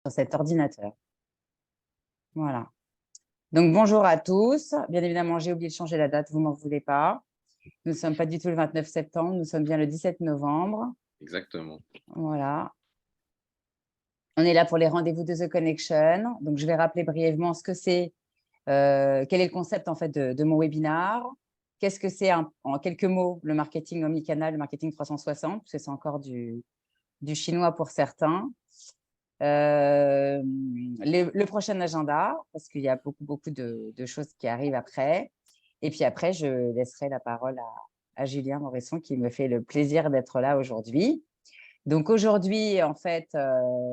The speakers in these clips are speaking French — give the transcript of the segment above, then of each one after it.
sur cet ordinateur. Voilà. Donc, bonjour à tous. Bien évidemment, j'ai oublié de changer la date, vous ne m'en voulez pas. Nous ne sommes pas du tout le 29 septembre, nous sommes bien le 17 novembre. Exactement. Voilà. On est là pour les rendez-vous de The Connection. Donc, je vais rappeler brièvement ce que c'est, quel est le concept en fait de mon webinar. Qu'est-ce que c'est en quelques mots le marketing omnicanal, le marketing 360, parce que c'est encore du chinois pour certains. Le prochain agenda, parce qu'il y a beaucoup de choses qui arrivent après. Et puis après, je laisserai la parole à Julien Moresson, qui me fait le plaisir d'être là aujourd'hui. Donc aujourd'hui, en fait,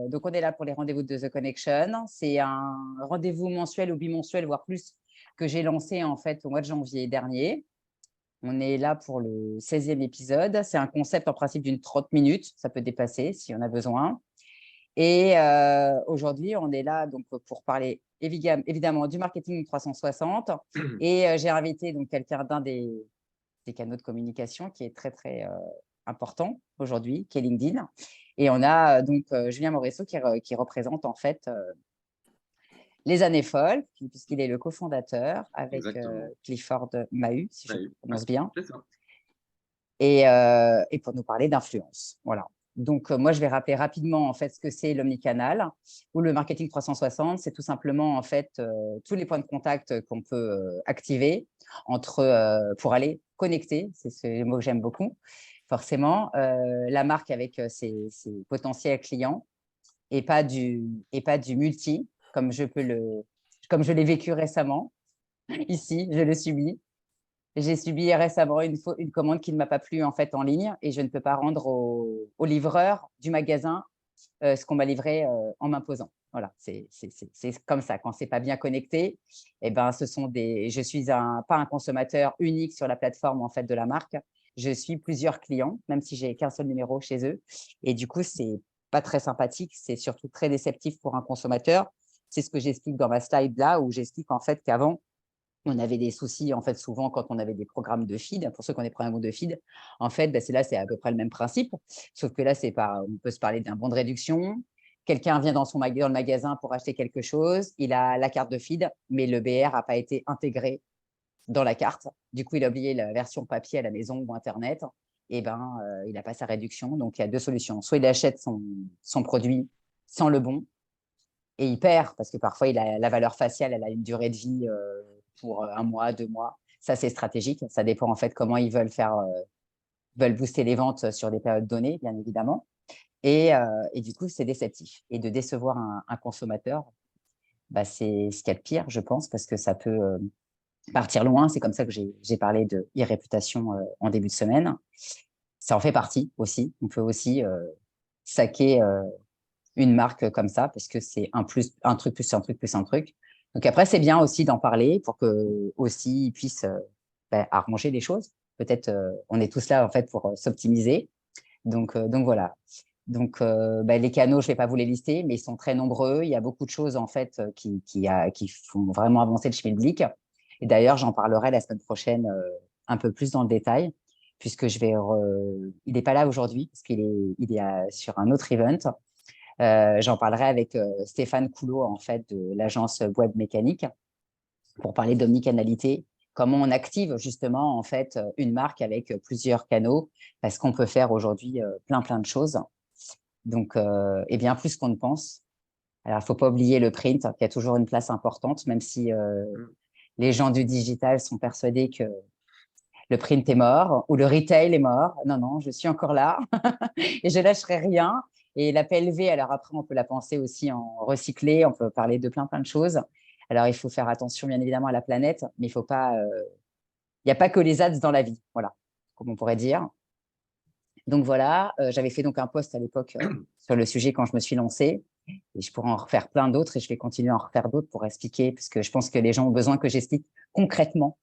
donc on est là pour les rendez-vous de The Connection. C'est un rendez-vous mensuel ou bimensuel, voire plus, que j'ai lancé en fait au mois de janvier dernier. On est là pour le 16e épisode. C'est un concept en principe d'une 30 minutes. Ça peut dépasser si on a besoin. Et aujourd'hui, on est là donc, pour parler évidemment du marketing 360. Et j'ai invité donc quelqu'un d'un des canaux de communication qui est très important aujourd'hui, qui est LinkedIn. Et on a donc Julien Moresson qui représente en fait les années folles, puisqu'il est le cofondateur avec Clifford Mahut, si je prononce bien. C'est ça. Et pour nous parler d'influence. Voilà. Donc, moi, je vais rappeler rapidement en fait ce que c'est l'omnicanal ou le marketing 360. C'est tout simplement en fait tous les points de contact qu'on peut activer pour aller connecter. C'est ce mot que j'aime beaucoup. Forcément, la marque avec ses potentiels clients et pas du multi comme comme je l'ai vécu récemment ici. Je le subis. J'ai subi récemment une commande qui ne m'a pas plu en fait en ligne et je ne peux pas rendre au livreur du magasin ce qu'on m'a livré en m'imposant. Voilà, c'est comme ça. Quand c'est pas bien connecté, eh ben, je suis pas un consommateur unique sur la plateforme en fait de la marque. Je suis plusieurs clients, même si j'ai qu'un seul numéro chez eux. Et du coup, c'est pas très sympathique. C'est surtout très déceptif pour un consommateur. C'est ce que j'explique dans ma slide là, où j'explique en fait qu'avant, on avait des soucis, en fait, souvent quand on avait des programmes de feed. Pour ceux qui ont des programmes de feed, en fait, c'est à peu près le même principe. Sauf que là, on peut se parler d'un bon de réduction. Quelqu'un vient dans le magasin pour acheter quelque chose. Il a la carte de feed, mais le BR n'a pas été intégré dans la carte. Du coup, il a oublié la version papier à la maison ou Internet. Et ben, il n'a pas sa réduction. Donc, il y a deux solutions. Soit il achète son produit sans le bon, et il perd parce que parfois la valeur faciale, elle a une durée de vie pour un mois, 2 mois. Ça, c'est stratégique. Ça dépend en fait comment ils veulent booster les ventes sur des périodes données, bien évidemment. Et du coup, c'est déceptif. Et de décevoir un consommateur, bah, c'est ce qu'il y a de pire, je pense, parce que ça peut partir loin. C'est comme ça que j'ai parlé de e-réputation en début de semaine. Ça en fait partie aussi. On peut aussi saquer une marque comme ça, parce que c'est un truc plus un truc plus un truc. Donc après, c'est bien aussi d'en parler pour que aussi ils puissent arranger les choses. Peut-être on est tous là en fait pour s'optimiser. Donc voilà. Donc les canaux, je vais pas vous les lister, mais ils sont très nombreux. Il y a beaucoup de choses en fait qui font vraiment avancer le schmilblick. Et d'ailleurs, j'en parlerai la semaine prochaine un peu plus dans le détail, puisque il n'est pas là aujourd'hui parce il est sur un autre event. J'en parlerai avec Stéphane Coulot, en fait, de l'agence Web Mécanique, pour parler d'omnicanalité, comment on active justement en fait une marque avec plusieurs canaux, parce qu'on peut faire aujourd'hui plein de choses. Donc, et bien plus qu'on ne pense. Alors, il ne faut pas oublier le print, qui a toujours une place importante, même si les gens du digital sont persuadés que le print est mort ou le retail est mort. Non, non, je suis encore là et je lâcherai rien. Et la PLV, alors après, on peut la penser aussi en recyclé, on peut parler de plein de choses. Alors, il faut faire attention, bien évidemment, à la planète, mais il faut pas, il n'y a pas que les ads dans la vie, voilà, comme on pourrait dire. Donc voilà, j'avais fait donc un post à l'époque sur le sujet quand je me suis lancée. Et je pourrais en refaire plein d'autres et je vais continuer à en refaire d'autres pour expliquer, parce que je pense que les gens ont besoin que j'explique concrètement,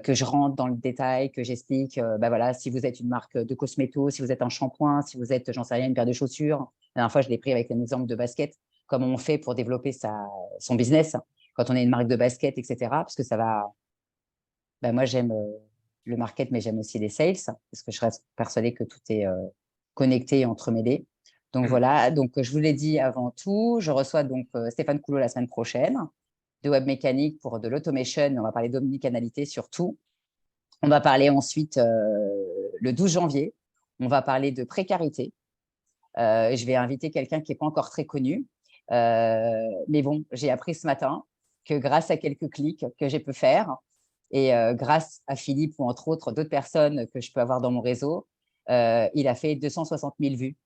que je rentre dans le détail, que j'explique, voilà, si vous êtes une marque de cosméto, si vous êtes un shampoing, si vous êtes, j'en sais rien, une paire de chaussures. La dernière fois, je l'ai pris avec un exemple de basket, comment on fait pour développer son business quand on est une marque de basket, etc. Parce que ça va, moi, j'aime le market, mais j'aime aussi les sales, parce que je reste persuadée que tout est connecté et entremêlé. Donc voilà, donc je vous l'ai dit avant tout, je reçois donc Stéphane Coulot la semaine prochaine de Web Mécanique pour de l'automation. On va parler d'omnicanalité surtout. On va parler ensuite le 12 janvier, on va parler de précarité. Je vais inviter quelqu'un qui n'est pas encore très connu. Mais bon, j'ai appris ce matin que grâce à quelques clics que j'ai pu faire et grâce à Philippe ou entre autres d'autres personnes que je peux avoir dans mon réseau, il a fait 260 000 vues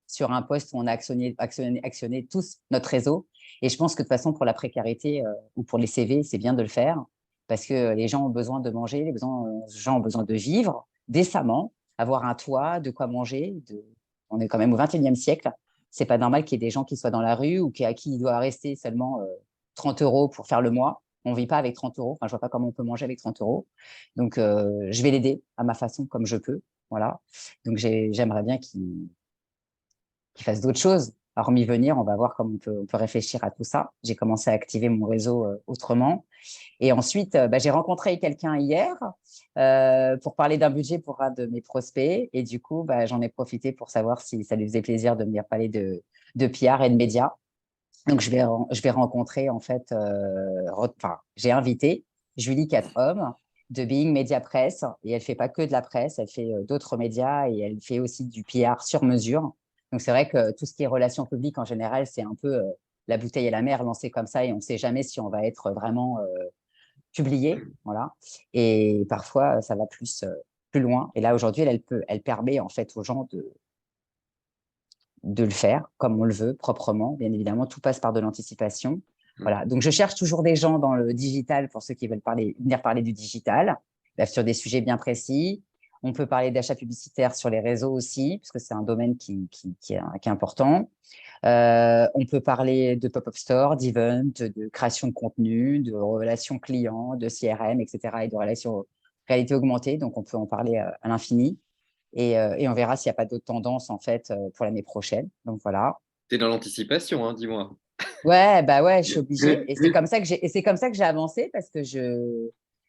sur un post où on a actionné tous notre réseau. Et je pense que de toute façon, pour la précarité ou pour les CV, c'est bien de le faire parce que les gens ont besoin de manger, les gens ont besoin de vivre décemment, avoir un toit, de quoi manger. On est quand même au XXIe siècle. C'est pas normal qu'il y ait des gens qui soient dans la rue ou à qui il doit rester seulement 30 euros pour faire le mois. On ne vit pas avec 30 euros. Enfin, je vois pas comment on peut manger avec 30 euros. Donc, je vais l'aider à ma façon, comme je peux. Voilà. Donc, j'aimerais bien qu'il fasse d'autres choses. Hormis venir, on va voir comment on peut réfléchir à tout ça. J'ai commencé à activer mon réseau autrement. Et ensuite, j'ai rencontré quelqu'un hier pour parler d'un budget pour un de mes prospects. Et du coup, j'en ai profité pour savoir si ça lui faisait plaisir de venir parler de PR et de médias. Donc, je vais rencontrer, en fait, j'ai invité Julie Quatre-Hommes de Being Media Press. Et elle fait pas que de la presse, elle fait d'autres médias et elle fait aussi du PR sur mesure. Donc, c'est vrai que tout ce qui est relations publiques, en général, c'est un peu la bouteille à la mer lancée comme ça et on ne sait jamais si on va être vraiment publié. Voilà. Et parfois, ça va plus loin. Et là, aujourd'hui, elle permet en fait aux gens de le faire comme on le veut, proprement. Bien évidemment, tout passe par de l'anticipation. Voilà. Donc, je cherche toujours des gens dans le digital pour ceux qui veulent venir parler du digital, sur des sujets bien précis. On peut parler d'achat publicitaire sur les réseaux aussi, parce que c'est un domaine qui est important. On peut parler de pop-up store, d'event, de création de contenu, de relations clients, de CRM, etc. et de relations réalité augmentée. Donc, on peut en parler à l'infini. Et on verra s'il n'y a pas d'autres tendances en fait pour l'année prochaine. Donc voilà. T'es dans l'anticipation, hein, dis-moi. Ouais, ouais, je suis obligée. Et c'est comme ça que j'ai avancé parce que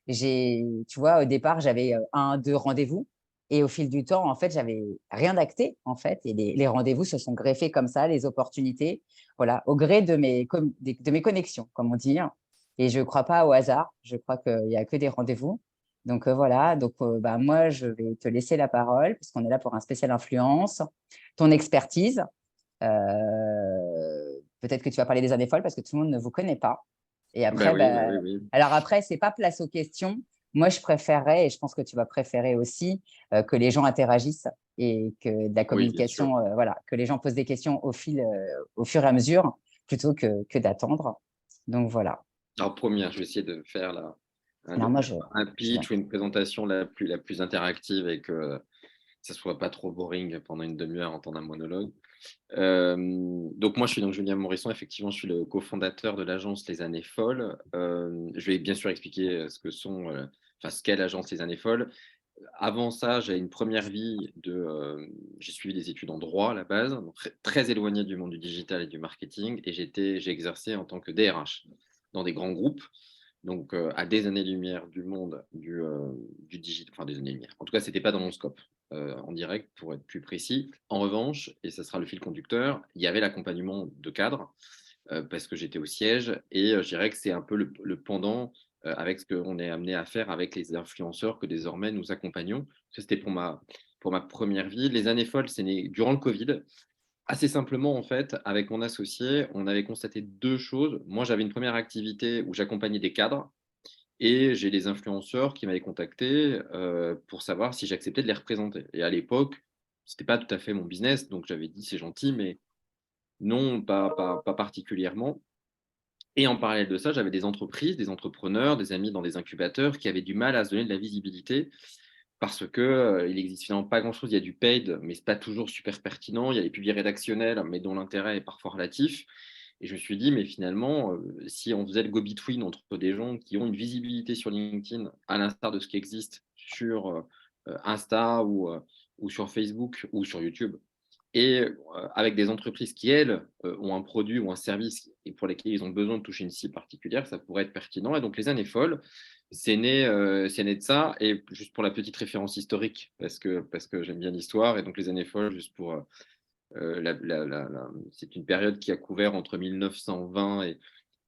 tu vois, au départ, j'avais un, deux rendez-vous. Et au fil du temps, en fait, j'avais rien d'acté, en fait. Et les rendez-vous se sont greffés comme ça, les opportunités, voilà, au gré de mes connexions, comme on dit. Et je ne crois pas au hasard. Je crois qu'il n'y a que des rendez-vous. Donc voilà. Donc, moi, je vais te laisser la parole parce qu'on est là pour un spécial influence, ton expertise. Peut-être que tu vas parler des années folles parce que tout le monde ne vous connaît pas. Et Bah après, oui, bah oui, oui. alors après, c'est pas place aux questions. Moi, je préférerais, et je pense que tu vas préférer aussi, que les gens interagissent et que de la Oui, bien sûr. communication, voilà, que les gens posent des questions au fur et à mesure plutôt que d'attendre. Donc voilà. Alors, première, je vais essayer de faire Non, moi, un je pitch ou une présentation la plus interactive et que ça ne soit pas trop boring pendant une demi-heure en temps d'un monologue. Donc moi, je suis donc Julien Morisson. Effectivement, je suis le cofondateur de l'agence Les Années Folles. Je vais bien sûr expliquer ce qu'est l'agence Les Années Folles. Avant ça, j'ai une première vie j'ai suivi des études en droit à la base, donc très éloigné du monde du digital et du marketing, et j'ai exercé en tant que DRH dans des grands groupes, donc à des années-lumière du monde du digital, enfin des années-lumière. En tout cas, c'était pas dans mon scope en direct, pour être plus précis. En revanche, et ça sera le fil conducteur, il y avait l'accompagnement de cadres parce que j'étais au siège, et je dirais que c'est un peu le pendant avec ce qu'on est amené à faire avec les influenceurs que désormais nous accompagnons. Ça, c'était pour ma première vie. Les années folles, c'est né durant le Covid. Assez simplement, en fait, avec mon associé, on avait constaté deux choses. Moi, j'avais une première activité où j'accompagnais des cadres, et j'ai des influenceurs qui m'avaient contacté pour savoir si j'acceptais de les représenter. Et à l'époque, ce n'était pas tout à fait mon business, donc j'avais dit c'est gentil, mais non, pas particulièrement. Et en parallèle de ça, j'avais des entreprises, des entrepreneurs, des amis dans des incubateurs qui avaient du mal à se donner de la visibilité parce que il n'existe finalement pas grand-chose. Il y a du paid, mais ce n'est pas toujours super pertinent. Il y a les publics rédactionnels, mais dont l'intérêt est parfois relatif. Et je me suis dit, mais finalement, si on faisait le go-between entre des gens qui ont une visibilité sur LinkedIn, à l'instar de ce qui existe sur Insta ou sur Facebook ou sur YouTube, et avec des entreprises qui, elles, ont un produit ou un service et pour lesquels ils ont besoin de toucher une cible particulière, ça pourrait être pertinent. Et donc, les années folles, c'est né de ça. Et juste pour la petite référence historique, parce que j'aime bien l'histoire, et donc les années folles, juste C'est une période qui a couvert entre 1920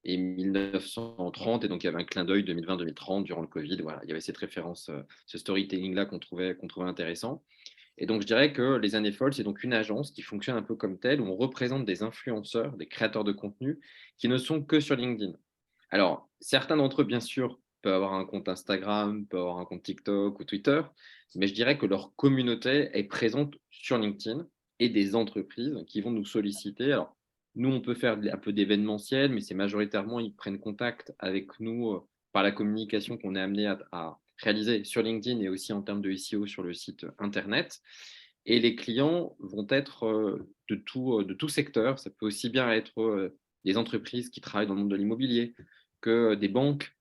et 1930, et donc il y avait un clin d'œil 2020-2030 durant le Covid. Voilà, il y avait cette référence, ce storytelling-là qu'on trouvait intéressant. Et donc, je dirais que Les Années Folles, c'est donc une agence qui fonctionne un peu comme telle, où on représente des influenceurs, des créateurs de contenu qui ne sont que sur LinkedIn. Alors, certains d'entre eux, bien sûr, peuvent avoir un compte Instagram, peuvent avoir un compte TikTok ou Twitter, mais je dirais que leur communauté est présente sur LinkedIn et des entreprises qui vont nous solliciter. Alors, nous, on peut faire un peu d'événementiel, mais c'est majoritairement, ils prennent contact avec nous par la communication qu'on est amené à réaliser sur LinkedIn et aussi en termes de SEO sur le site internet. Et les clients vont être de tout secteur. Ça peut aussi bien être des entreprises qui travaillent dans le monde de l'immobilier, que des banques,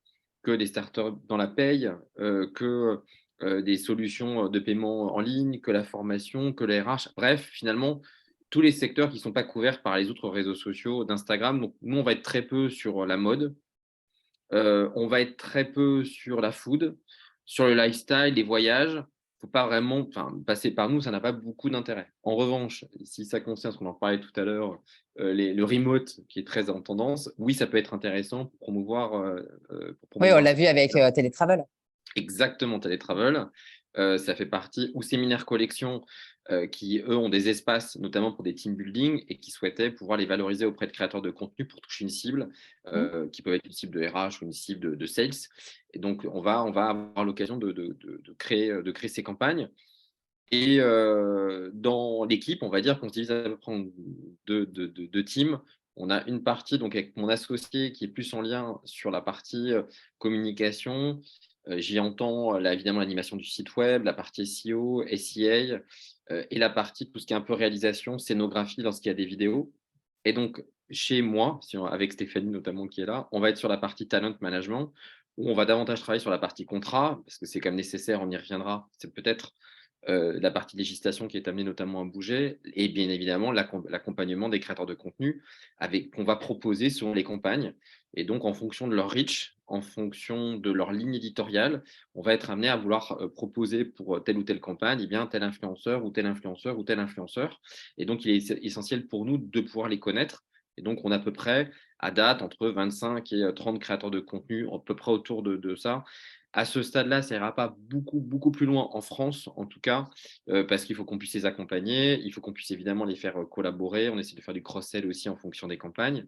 que des startups dans la paye, que des solutions de paiement en ligne, que la formation, que les RH. Bref, finalement, tous les secteurs qui ne sont pas couverts par les autres réseaux sociaux d'Instagram. Donc, nous, on va être très peu sur la mode, on va être très peu sur la food, sur le lifestyle, les voyages. Il ne faut pas vraiment, enfin, passer par nous, ça n'a pas beaucoup d'intérêt. En revanche, si ça concerne ce qu'on en parlait tout à l'heure, le remote qui est très en tendance, oui, ça peut être intéressant pour promouvoir, Oui, on l'a cette vu avec Télétravel. exactement, Télétravel. Ça fait partie, ou Séminaire Collection, qui, eux, ont des espaces, notamment pour des team building, et qui souhaitaient pouvoir les valoriser auprès de créateurs de contenu pour toucher une cible, Mm. qui peut être une cible de RH ou une cible de sales. Et donc, on va avoir l'occasion de créer ces campagnes. Et dans l'équipe, on va dire qu'on se divise à peu près en deux teams. On a une partie donc avec mon associé qui est plus en lien sur la partie communication. J'y entends là, évidemment l'animation du site web, la partie SEO, SEA, et la partie tout ce qui est un peu réalisation, scénographie lorsqu'il y a des vidéos. Et donc, chez moi, avec Stéphanie notamment qui est là, on va être sur la partie talent management, où on va davantage travailler sur la partie contrat, parce que c'est quand même nécessaire, on y reviendra. C'est peut-être la partie législation qui est amenée notamment à bouger, et bien évidemment l'accompagnement des créateurs de contenu qu'on va proposer sur les campagnes. Et donc, en fonction de leur reach, en fonction de leur ligne éditoriale, on va être amené à vouloir proposer pour telle ou telle campagne, eh bien, tel influenceur ou tel influenceur ou tel influenceur. Et donc, il est essentiel pour nous de pouvoir les connaître. Et donc, on a à peu près, à date, entre 25 et 30 créateurs de contenu, à peu près autour de ça. À ce stade-là, ça n'ira pas beaucoup, beaucoup plus loin en France, en tout cas, parce qu'il faut qu'on puisse les accompagner, il faut qu'on puisse évidemment les faire collaborer. On essaie de faire du cross-sell aussi en fonction des campagnes.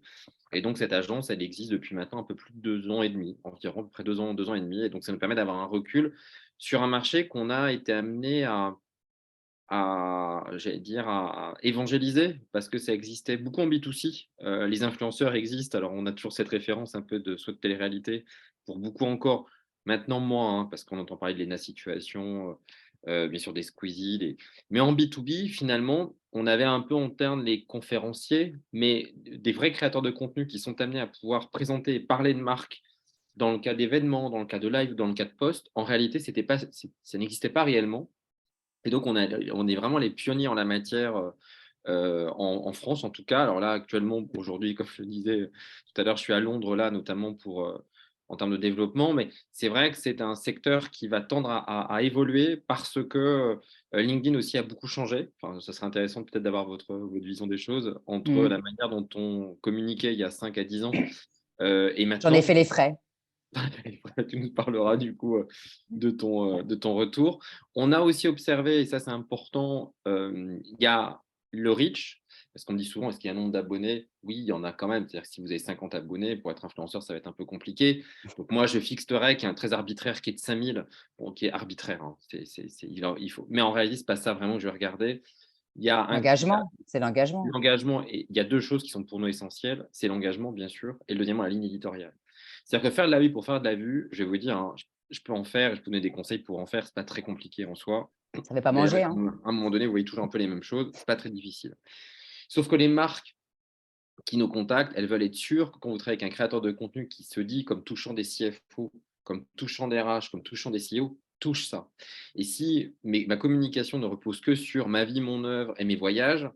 Et donc, cette agence, elle existe depuis maintenant un peu plus de 2 ans et demi, environ à peu près 2 ans et demi. Et donc, ça nous permet d'avoir un recul sur un marché qu'on a été amené j'allais dire, à évangéliser, parce que ça existait beaucoup en B2C. Les influenceurs existent, alors on a toujours cette référence un peu de soit de télé-réalité, pour beaucoup encore, maintenant moins, hein, parce qu'on entend parler de Lena Situation, bien sûr des Squeezie, mais en B2B, finalement, on avait un peu en interne les conférenciers, mais des vrais créateurs de contenu qui sont amenés à pouvoir présenter et parler de marque dans le cas d'événements, dans le cas de live, dans le cas de post. En réalité, ça n'existait pas réellement. Et donc, on est vraiment les pionniers en la matière en France, en tout cas. Alors là, actuellement, aujourd'hui, comme je le disais tout à l'heure, je suis à Londres, là, notamment en termes de développement. Mais c'est vrai que c'est un secteur qui va tendre à évoluer parce que LinkedIn aussi a beaucoup changé. Enfin, ça serait intéressant peut-être d'avoir votre vision des choses entre Mm. la manière dont on communiquait il y a 5 à 10 ans et J'en ai maintenant. fait les frais. Tu nous parleras du coup de ton retour. On a aussi observé, et ça c'est important, il y a le reach, parce qu'on me dit souvent, est-ce qu'il y a un nombre d'abonnés? Oui, il y en a quand même. C'est-à-dire que si vous avez 50 abonnés, pour être influenceur, ça va être un peu compliqué. Donc moi, je fixerais qu'il y a un très arbitraire qui est de 5000, bon, qui est arbitraire, hein. Il faut. Mais en réalité, ce n'est pas ça vraiment que je vais regarder. L'engagement, c'est l'engagement. L'engagement, et il y a deux choses qui sont pour nous essentielles, c'est l'engagement, bien sûr, et le deuxièmement, la ligne éditoriale. C'est-à-dire que faire de la vue pour faire de la vue, je vais vous dire, hein, je peux en faire, je peux donner des conseils pour en faire, c'est pas très compliqué en soi. Ça ne fait pas D'ailleurs, manger, hein. à un moment donné, vous voyez toujours un peu les mêmes choses, c'est pas très difficile. Sauf que les marques qui nous contactent, elles veulent être sûres que quand vous travaillez avec un créateur de contenu qui se dit comme touchant des CFO, comme touchant des RH, comme touchant des CEO, touche ça. Et si ma communication ne repose que sur ma vie, mon œuvre et mes voyages,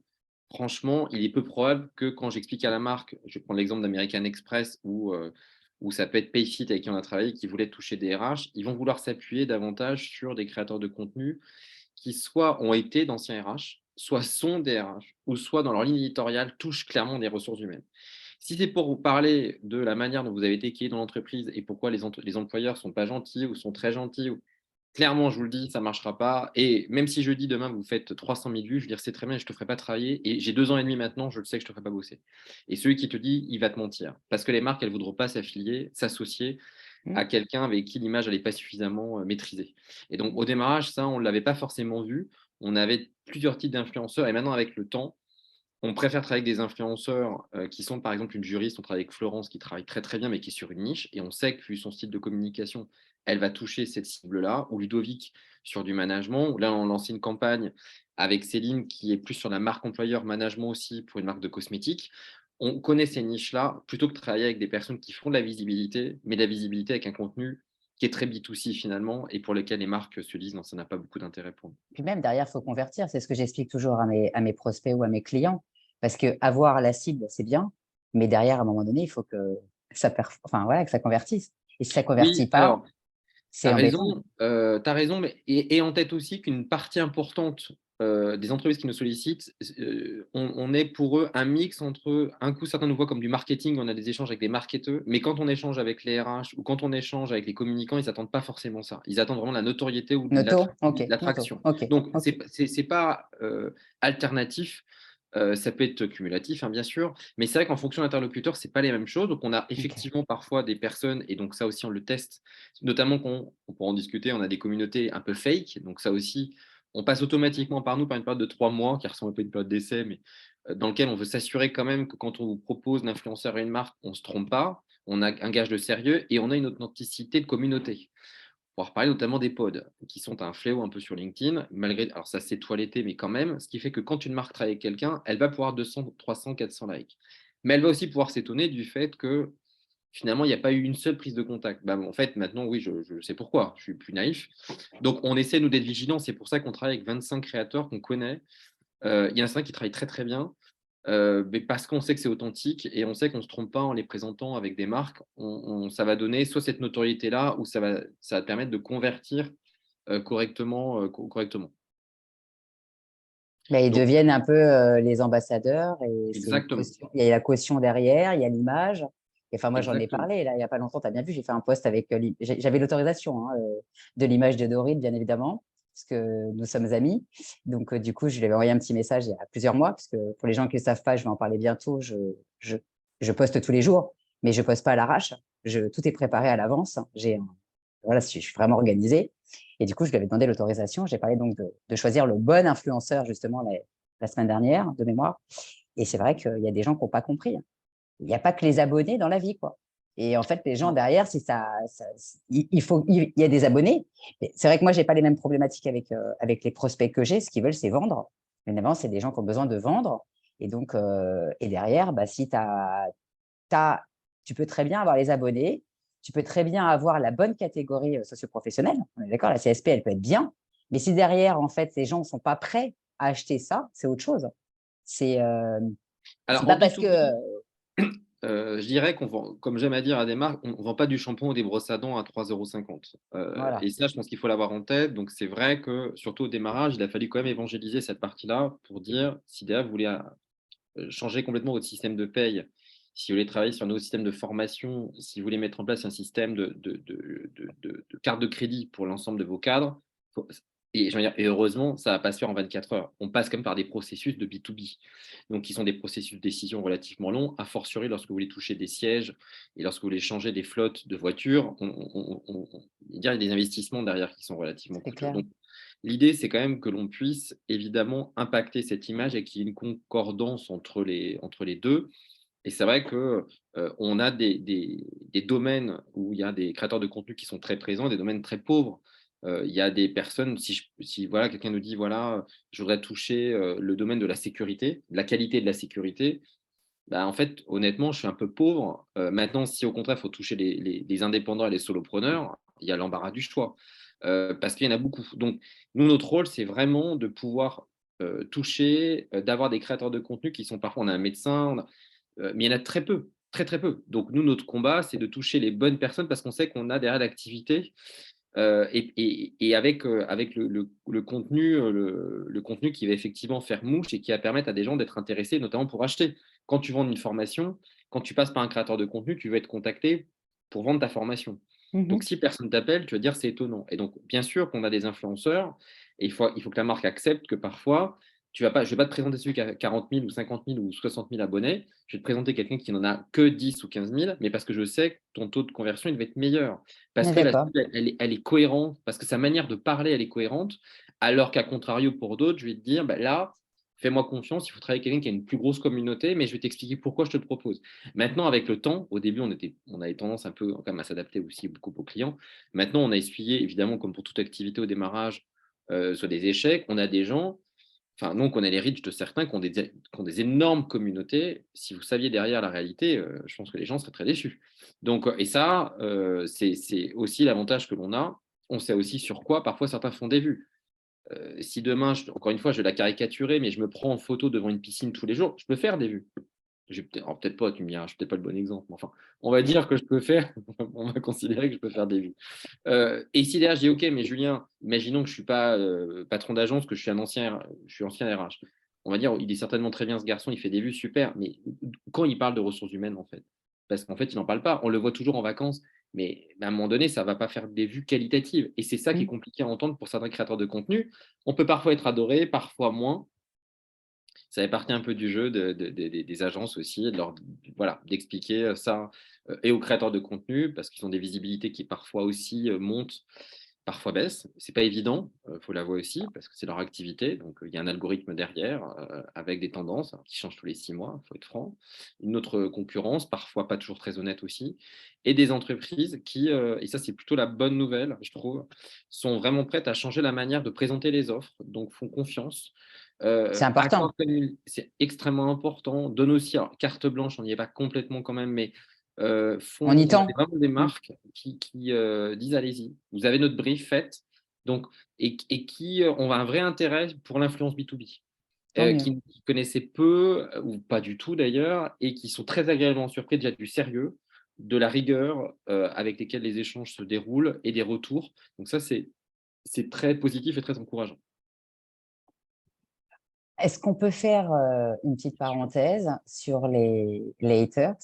franchement, il est peu probable que quand j'explique à la marque, je vais prendre l'exemple d'American Express où ça peut être Payfit avec qui on a travaillé, qui voulait toucher des RH, ils vont vouloir s'appuyer davantage sur des créateurs de contenu qui soit ont été d'anciens RH, soit sont DRH ou soit dans leur ligne éditoriale touchent clairement des ressources humaines. Si c'est pour vous parler de la manière dont vous avez été accueillis dans l'entreprise et pourquoi les employeurs ne sont pas gentils ou sont très gentils, clairement, je vous le dis, ça ne marchera pas. Et même si je dis demain, vous faites 300 000 vues, je veux dire, c'est très bien, je ne te ferai pas travailler. Et j'ai 2 ans et demi maintenant, je le sais que je ne te ferai pas bosser. Et celui qui te dit, il va te mentir. Parce que les marques, elles ne voudront pas s'affilier, s'associer à quelqu'un avec qui l'image n'est pas suffisamment maîtrisée. Et donc, au démarrage, ça, on ne l'avait pas forcément vu. On avait plusieurs types d'influenceurs. Et maintenant, avec le temps, on préfère travailler avec des influenceurs qui sont, par exemple, une juriste. On travaille avec Florence qui travaille très, très bien, mais qui est sur une niche. Et on sait que, vu son style de communication, elle va toucher cette cible-là. Ou Ludovic sur du management. Là, on lance une campagne avec Céline qui est plus sur la marque employeur management aussi pour une marque de cosmétiques. On connaît ces niches-là plutôt que de travailler avec des personnes qui font de la visibilité, mais de la visibilité avec un contenu qui est très B2C finalement et pour lequel les marques se disent non, ça n'a pas beaucoup d'intérêt pour nous. Puis même derrière, il faut convertir. C'est ce que j'explique toujours à mes prospects ou à mes clients. Parce que avoir la cible, c'est bien, mais derrière, à un moment donné, il faut que enfin, voilà, que ça convertisse. Et si ça ne convertit Oui, pas, alors, tu c'est as embêtant. raison, mais et en tête aussi qu'une partie importante, des entreprises qui nous sollicitent, on est pour eux un mix entre un coup, certains nous voient comme du marketing, on a des échanges avec des marketeurs, mais quand on échange avec les RH ou quand on échange avec les communicants, ils attendent pas forcément ça. Ils attendent vraiment la notoriété ou de Noto, ok, noto, l'attraction. ok, Donc ok. c'est pas, alternatif. Ça peut être cumulatif, hein, bien sûr, mais c'est vrai qu'en fonction de l'interlocuteur, c'est pas les mêmes choses. Donc, on a Ok. effectivement parfois des personnes, et donc ça aussi, on le teste, notamment on pourra en discuter, on a des communautés un peu fake. Donc, ça aussi, on passe automatiquement par nous par une période de 3 mois, qui ressemble un peu à une période d'essai, mais dans lequel on veut s'assurer quand même que quand on vous propose d'influenceur à une marque, on ne se trompe pas, on a un gage de sérieux et on a une authenticité de communauté. On va reparler notamment des pods, qui sont un fléau un peu sur LinkedIn, malgré, alors ça s'est toiletté, mais quand même, ce qui fait que quand une marque travaille avec quelqu'un, elle va pouvoir 200, 300, 400 likes. Mais elle va aussi pouvoir s'étonner du fait que finalement, il n'y a pas eu une seule prise de contact. Bah, en fait, maintenant, oui, je sais pourquoi, je suis plus naïf. Donc, on essaie, nous, d'être vigilants. C'est pour ça qu'on travaille avec 25 créateurs qu'on connaît. Il y en a certains qui travaillent très, très bien. Mais parce qu'on sait que c'est authentique et on sait qu'on ne se trompe pas en les présentant avec des marques, ça va donner soit cette notoriété-là ou ça va permettre de convertir correctement, correctement. Mais ils Donc, deviennent un peu les ambassadeurs et c'est une exactement, caution. Il y a la caution derrière, il y a l'image. Et enfin, moi, j'en ai exactement. parlé là, il n'y a pas longtemps. Tu as bien vu, j'ai fait un post avec. J'avais l'autorisation de l'image de Dorine, bien évidemment, parce que nous sommes amis. Donc, du coup, je lui avais envoyé un petit message il y a plusieurs mois, parce que pour les gens qui ne le savent pas, je vais en parler bientôt. Je, je poste tous les jours, mais je ne poste pas à l'arrache. Tout est préparé à l'avance. Voilà, je suis vraiment organisée. Et du coup, je lui avais demandé l'autorisation. J'ai parlé donc de choisir le bon influenceur, justement, la semaine dernière, de mémoire. Et c'est vrai qu'il y a des gens qui n'ont pas compris. Il n'y a pas que les abonnés dans la vie, quoi. Et en fait, les gens derrière, si il y a des abonnés. C'est vrai que moi, j'ai pas les mêmes problématiques avec les prospects que j'ai. Ce qu'ils veulent, c'est vendre. Évidemment, c'est des gens qui ont besoin de vendre. Et donc, et derrière, bah, si tu peux très bien avoir les abonnés, tu peux très bien avoir la bonne catégorie socio-professionnelle. On est d'accord, la CSP, elle peut être bien. Mais si derrière, en fait, les gens ne sont pas prêts à acheter ça, c'est autre chose. C'est euh, c'est Alors, pas en parce que. B2B, je dirais qu'on vend, comme j'aime à dire à des marques, on ne vend pas du shampoing ou des brosses à dents à 3,50 €. Voilà. Et ça, je pense qu'il faut l'avoir en tête. Donc, c'est vrai que, surtout au démarrage, il a fallu quand même évangéliser cette partie-là pour dire si derrière, vous voulez changer complètement votre système de paye, si vous voulez travailler sur un nouveau système de formation, si vous voulez mettre en place un système de carte de crédit pour l'ensemble de vos cadres, et, et heureusement, ça ne va pas se faire en 24 heures. On passe quand même par des processus de B2B, donc qui sont des processus de décision relativement longs, a fortiori lorsque vous voulez toucher des sièges et lorsque vous voulez changer des flottes de voitures, il y a des investissements derrière qui sont relativement C'est coûteux. clair. Donc, l'idée, c'est quand même que l'on puisse évidemment impacter cette image et qu'il y ait une concordance entre les deux. Et c'est vrai que on a des domaines où il y a des créateurs de contenu qui sont très présents, des domaines très pauvres. Il y a des personnes, si voilà, quelqu'un nous dit, voilà, je voudrais toucher le domaine de la sécurité, de la qualité de la sécurité, bah, en fait, honnêtement, je suis un peu pauvre. Maintenant, si au contraire, il faut toucher les indépendants et les solopreneurs, il y a l'embarras du choix, parce qu'il y en a beaucoup. Donc, nous, notre rôle, c'est vraiment de pouvoir toucher, d'avoir des créateurs de contenu qui sont parfois, on a un médecin, mais il y en a très peu, très très peu. Donc, nous, notre combat, c'est de toucher les bonnes personnes parce qu'on sait qu'on a derrière l'activité Et avec le contenu, le contenu qui va effectivement faire mouche et qui va permettre à des gens d'être intéressés, notamment pour acheter. Quand tu vends une formation, quand tu passes par un créateur de contenu, tu veux être contacté pour vendre ta formation. Donc, Mhm. si personne t'appelle, tu vas dire c'est étonnant. Et donc, bien sûr qu'on a des influenceurs et il faut que la marque accepte que parfois, je ne vais pas te présenter celui qui a 40 000 ou 50 000 ou 60 000 abonnés. Je vais te présenter quelqu'un qui n'en a que 10 ou 15 000, mais parce que je sais que ton taux de conversion, il va être meilleur. On Parce est que la d'accord. cible, elle est cohérente, parce que sa manière de parler, elle est cohérente, alors qu'à contrario, pour d'autres, je vais te dire, bah, là, fais-moi confiance, il faut travailler avec quelqu'un qui a une plus grosse communauté, mais je vais t'expliquer pourquoi je te le propose. Maintenant, avec le temps, au début, on avait tendance un peu quand même à s'adapter aussi beaucoup aux clients. Maintenant, on a essuyé, évidemment, comme pour toute activité au démarrage, soit des échecs. On a des gens, enfin, donc on a les riches de certains qui ont des énormes communautés. Si vous saviez derrière la réalité, je pense que les gens seraient très déçus. Donc, et ça, c'est aussi l'avantage que l'on a. On sait aussi sur quoi parfois certains font des vues. Si demain, encore une fois, je vais la caricaturer, mais je me prends en photo devant une piscine tous les jours, je peux faire des vues. Alors peut-être pas, tu me diras, je suis peut-être pas le bon exemple, mais enfin, on va dire que je peux faire, on va considérer que je peux faire des vues. Et si derrière, je dis, OK, mais Julien, imaginons que je ne suis pas patron d'agence, que je suis ancien RH. On va dire, il est certainement très bien ce garçon, il fait des vues, super, mais quand il parle de ressources humaines, en fait, parce qu'en fait, il n'en parle pas, on le voit toujours en vacances, mais à un moment donné, ça ne va pas faire des vues qualitatives. Et c'est ça qui est Mhm. compliqué à entendre pour certains créateurs de contenu. On peut parfois être adoré, parfois moins. Ça fait partie un peu du jeu des agences aussi, voilà, d'expliquer ça et aux créateurs de contenu, parce qu'ils ont des visibilités qui parfois aussi montent, parfois baissent. C'est pas évident, faut l'avouer aussi, parce que c'est leur activité. Donc, il y a un algorithme derrière avec des tendances qui changent tous les 6 mois, il faut être franc. Une autre concurrence, parfois pas toujours très honnête aussi. Et des entreprises qui, et ça c'est plutôt la bonne nouvelle, je trouve, sont vraiment prêtes à changer la manière de présenter les offres, donc font confiance. C'est important. C'est extrêmement important. Donne aussi, alors, carte blanche, on n'y est pas complètement quand même, mais On y on a tend. vraiment des Mhm. marques qui disent allez-y, vous avez notre brief, faites. Donc, et qui ont un vrai intérêt pour l'influence B2B, Tant mieux. qui connaissaient peu, ou pas du tout d'ailleurs, et qui sont très agréablement surpris déjà du sérieux, de la rigueur avec lesquels les échanges se déroulent et des retours. Donc ça, c'est très positif et très encourageant. Est-ce qu'on peut faire une petite parenthèse sur les haters?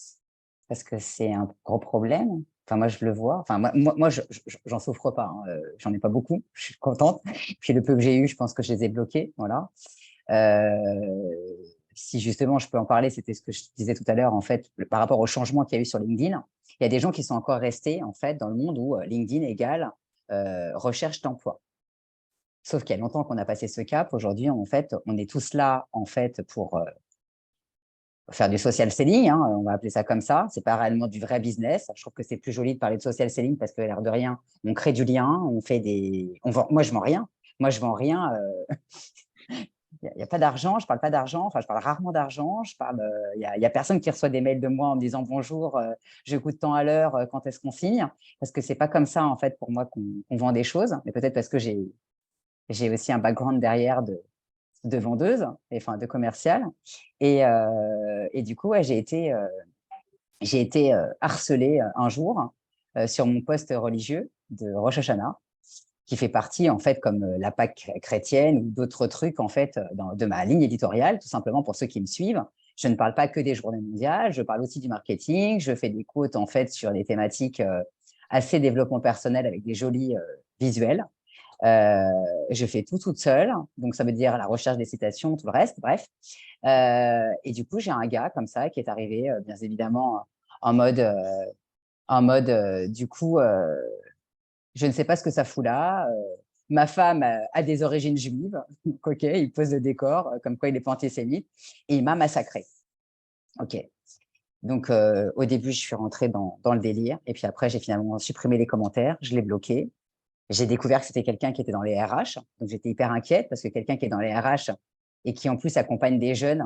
Parce que c'est un gros problème. Enfin, moi, je le vois. Enfin, moi j'en souffre pas, hein. J'en ai pas beaucoup. Je suis contente. Puis le peu que j'ai eu, je pense que je les ai bloqués. Voilà. Euh, si justement je peux en parler, c'était ce que je disais tout à l'heure, en fait, par rapport au changement qu'il y a eu sur LinkedIn. Il y a des gens qui sont encore restés, en fait, dans le monde où LinkedIn égale recherche d'emploi. Sauf qu'il y a longtemps qu'on a passé ce cap. Aujourd'hui, en fait, on est tous là, en fait, pour faire du social selling, hein, on va appeler ça comme ça. C'est pas réellement du vrai business. Je trouve que c'est plus joli de parler de social selling parce que l'air de rien, on crée du lien, on fait on vend. Moi, je vends rien. Moi, je vends rien. Il y a pas d'argent. Je parle pas d'argent. Enfin, je parle rarement d'argent. Il y a personne qui reçoit des mails de moi en me disant bonjour, je coûte tant à l'heure. Quand est-ce qu'on signe? Parce que c'est pas comme ça en fait pour moi qu'on vend des choses. Mais peut-être parce que j'ai aussi un background derrière de vendeuse, enfin de commerciale. Et du coup, ouais, j'ai été harcelée un jour sur mon poste religieux de Rosh Hashanah, qui fait partie, en fait, comme la Pâque chrétienne ou d'autres trucs, en fait, de ma ligne éditoriale, tout simplement pour ceux qui me suivent. Je ne parle pas que des journées mondiales, je parle aussi du marketing, je fais des quotes, en fait, sur des thématiques assez développement personnel avec des jolis visuels. Je fais tout toute seule, donc ça veut dire la recherche des citations, tout le reste, bref. Et du coup, j'ai un gars comme ça qui est arrivé, bien évidemment, en mode, du coup, je ne sais pas ce que ça fout là. Ma femme a des origines juives, donc ok, il pose le décor, comme quoi il n'est pas antisémite, et il m'a massacré. Ok. Donc au début, je suis rentrée dans le délire, et puis après, j'ai finalement supprimé les commentaires, je l'ai bloqué. J'ai découvert que c'était quelqu'un qui était dans les RH. Donc, j'étais hyper inquiète parce que quelqu'un qui est dans les RH et qui, en plus, accompagne des jeunes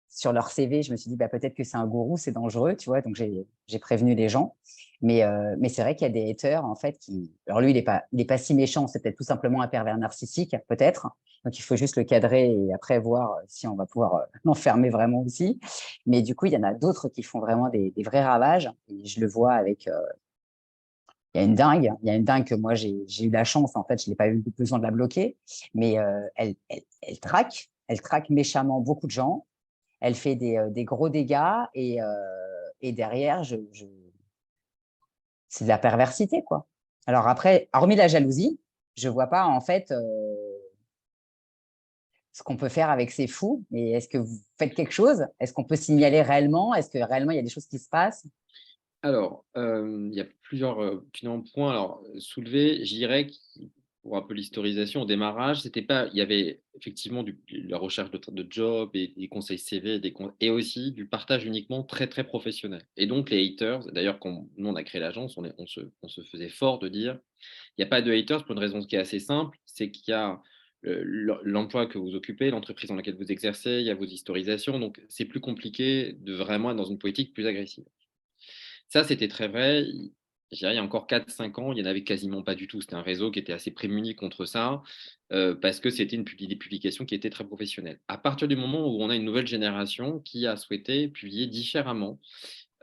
sur leur CV, je me suis dit, bah, peut-être que c'est un gourou, c'est dangereux, tu vois. Donc, j'ai prévenu les gens. Mais c'est vrai qu'il y a des haters, en fait, qui. Alors, lui, il est pas si méchant. C'est peut-être tout simplement un pervers narcissique, peut-être. Donc, il faut juste le cadrer et après voir si on va pouvoir l'enfermer vraiment aussi. Mais du coup, il y en a d'autres qui font vraiment des vrais ravages. Et je le vois avec Il y a une dingue que moi, j'ai eu la chance, en fait, je n'ai pas eu besoin de la bloquer, mais elle traque méchamment beaucoup de gens, elle fait des gros dégâts et derrière, c'est de la perversité, quoi. Alors après, hormis la jalousie, je ne vois pas, en fait, ce qu'on peut faire avec ces fous. Mais est-ce que vous faites quelque chose? Est-ce qu'on peut signaler réellement? Est-ce que réellement, il y a des choses qui se passent? Alors, il y a plusieurs finalement, points soulevés. Je dirais que pour un peu l'historisation, au démarrage, c'était pas, il y avait effectivement la recherche de job et des conseils CV et aussi du partage uniquement très, très professionnel. Et donc, les haters, d'ailleurs, quand nous, on a créé l'agence, on se faisait fort de dire il n'y a pas de haters pour une raison qui est assez simple, c'est qu'il y a l'emploi que vous occupez, l'entreprise dans laquelle vous exercez, il y a vos historisations, donc c'est plus compliqué de vraiment être dans une politique plus agressive. Ça, c'était très vrai. Je dirais, il y a encore 4-5 ans, il n'y en avait quasiment pas du tout. C'était un réseau qui était assez prémuni contre ça, parce que c'était des publications qui étaient très professionnelles. À partir du moment où on a une nouvelle génération qui a souhaité publier différemment,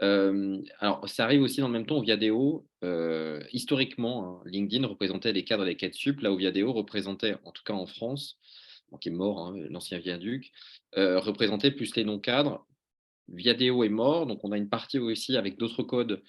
alors ça arrive aussi dans le même temps au Viadeo. Historiquement, hein, LinkedIn représentait les cadres des 4 sup, là où Viadeo représentait, en tout cas en France, bon, qui est mort, hein, l'ancien Viaduc, représentait plus les non-cadres. Viadeo est mort, donc on a une partie aussi avec d'autres codes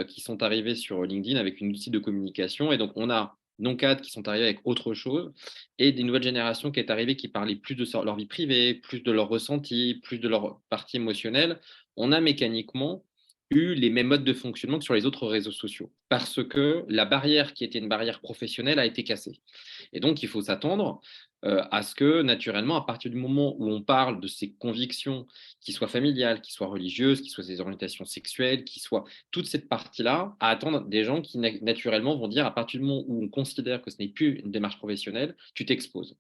qui sont arrivés sur LinkedIn avec une outil de communication. Et donc, on a non-cadres qui sont arrivés avec autre chose et des nouvelles générations qui est arrivée qui parlaient plus de leur vie privée, plus de leur ressenti, plus de leur partie émotionnelle. On a mécaniquement eu les mêmes modes de fonctionnement que sur les autres réseaux sociaux parce que la barrière qui était une barrière professionnelle a été cassée. Et donc, il faut s'attendre à ce que, naturellement, à partir du moment où on parle de ses convictions, qui soient familiales, qui soient religieuses, qui soient des orientations sexuelles, qui soient toute cette partie-là, à attendre des gens qui, naturellement, vont dire, à partir du moment où on considère que ce n'est plus une démarche professionnelle, tu t'exposes.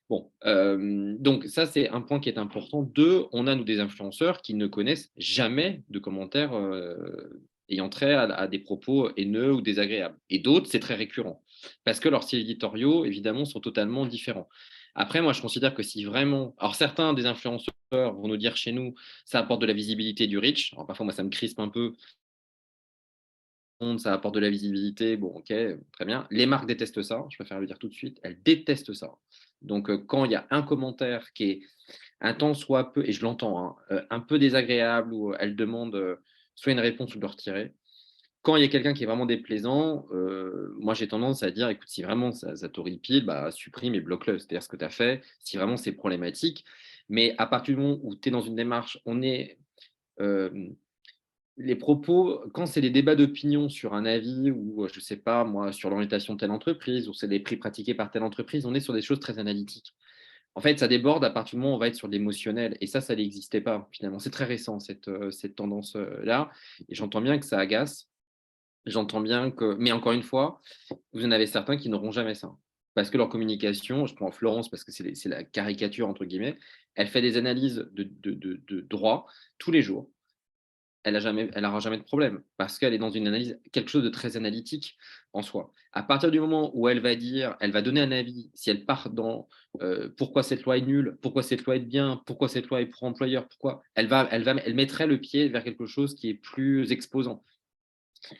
Bon, donc ça, c'est un point qui est important. Deux, on a, nous, des influenceurs qui ne connaissent jamais de commentaires ayant trait à des propos haineux ou désagréables. Et d'autres, c'est très récurrent, parce que leurs styles éditoriaux, évidemment, sont totalement différents. Après, moi, je considère que si vraiment… Alors, certains des influenceurs vont nous dire chez nous, ça apporte de la visibilité, du reach. Alors, parfois, moi, ça me crispe un peu. Ça apporte de la visibilité, bon, ok, très bien. Les marques détestent ça, je préfère le dire tout de suite, elles détestent ça. Donc, quand il y a un commentaire qui est un tant soit peu, et je l'entends, hein, un peu désagréable, ou elles demandent soit une réponse ou de le retirer. Quand il y a quelqu'un qui est vraiment déplaisant, moi j'ai tendance à dire, écoute, si vraiment ça t'horripile, bah, supprime et bloque-le. C'est-à-dire ce que tu as fait, si vraiment c'est problématique. Mais à partir du moment où tu es dans une démarche, on est… les propos, quand c'est des débats d'opinion sur un avis ou, je ne sais pas, moi, sur l'orientation de telle entreprise, ou c'est les prix pratiqués par telle entreprise, on est sur des choses très analytiques. En fait, ça déborde à partir du moment où on va être sur de l'émotionnel. Et ça n'existait pas, finalement. C'est très récent, cette tendance-là. Et j'entends bien que ça agace. J'entends bien que… Mais encore une fois, vous en avez certains qui n'auront jamais ça. Parce que leur communication, je prends Florence parce que c'est la caricature, entre guillemets, elle fait des analyses de droit tous les jours. Elle n'aura jamais de problème parce qu'elle est dans une analyse, quelque chose de très analytique en soi. À partir du moment où elle va dire, elle va donner un avis, si elle part dans pourquoi cette loi est nulle, pourquoi cette loi est bien, pourquoi cette loi est pour employeur, pourquoi elle mettrait le pied vers quelque chose qui est plus exposant.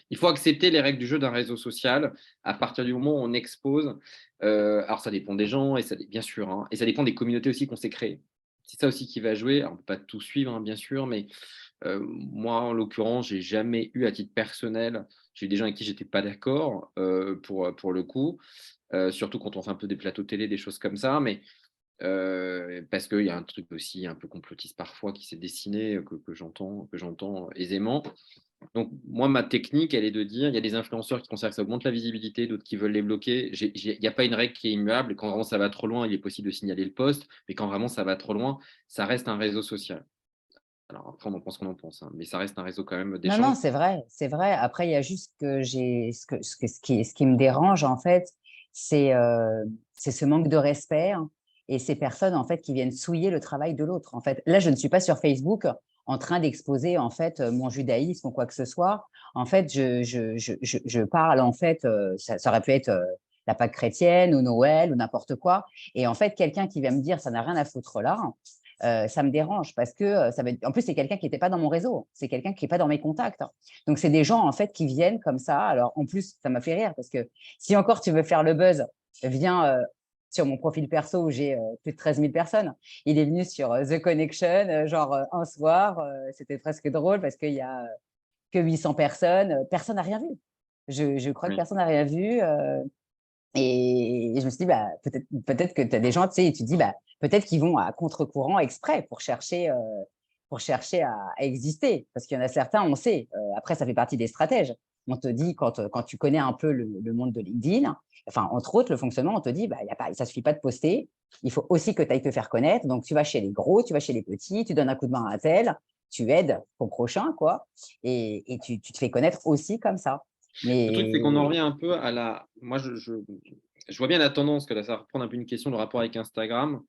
Il faut accepter les règles du jeu d'un réseau social à partir du moment où on expose. Alors ça dépend des gens, et ça, bien sûr, hein, et ça dépend des communautés aussi qu'on s'est créées. C'est ça aussi qui va jouer. Alors, on ne peut pas tout suivre, hein, bien sûr, mais moi, en l'occurrence, j'ai jamais eu à titre personnel, j'ai eu des gens avec qui j'étais pas d'accord pour le coup, surtout quand on fait un peu des plateaux télé, des choses comme ça, mais parce qu'il y a un truc aussi un peu complotiste parfois qui s'est dessiné, que j'entends aisément. Donc moi, ma technique, elle est de dire, il y a des influenceurs qui considèrent que ça augmente la visibilité, d'autres qui veulent les bloquer. Il n'y a pas une règle qui est immuable. Quand vraiment ça va trop loin, il est possible de signaler le post, mais quand vraiment ça va trop loin, ça reste un réseau social. Alors après, on en pense qu'on en pense, hein, mais ça reste un réseau quand même Non, d'échange. non, c'est vrai, c'est vrai. Après, il y a juste que ce qui me dérange, en fait, c'est ce manque de respect, hein, et ces personnes, en fait, qui viennent souiller le travail de l'autre. En fait, là, je ne suis pas sur Facebook en train d'exposer, en fait, mon judaïsme ou quoi que ce soit. En fait, je parle, en fait, ça aurait pu être la Pâque chrétienne ou Noël ou n'importe quoi. Et en fait, quelqu'un qui vient me dire, ça n'a rien à foutre là, ça me dérange parce que ça va être… En plus, c'est quelqu'un qui n'était pas dans mon réseau, c'est quelqu'un qui n'est pas dans mes contacts. Donc, c'est des gens en fait qui viennent comme ça. Alors, en plus, ça m'a fait rire parce que si encore tu veux faire le buzz, viens sur mon profil perso où j'ai plus de 13 000 personnes. Il est venu sur The Connection, genre un soir, c'était presque drôle parce qu'il y a que 800 personnes, personne n'a rien vu. Je crois que Oui. personne n'a rien vu. Et je me suis dit, bah, peut-être que tu as des gens, tu sais, et tu te dis, bah, peut-être qu'ils vont à contre-courant exprès pour chercher à exister. Parce qu'il y en a certains, on sait, après, ça fait partie des stratèges. On te dit, quand tu connais un peu le monde de LinkedIn, enfin, entre autres, le fonctionnement, on te dit, bah, ça ne suffit pas de poster, il faut aussi que tu ailles te faire connaître. Donc, tu vas chez les gros, tu vas chez les petits, tu donnes un coup de main à un tel, tu aides ton prochain, quoi, et tu te fais connaître aussi comme ça. Le truc, c'est qu'on en Mais revient un peu à la. Moi, je vois bien la tendance, que là, ça va reprendre un peu une question, le rapport avec Instagram.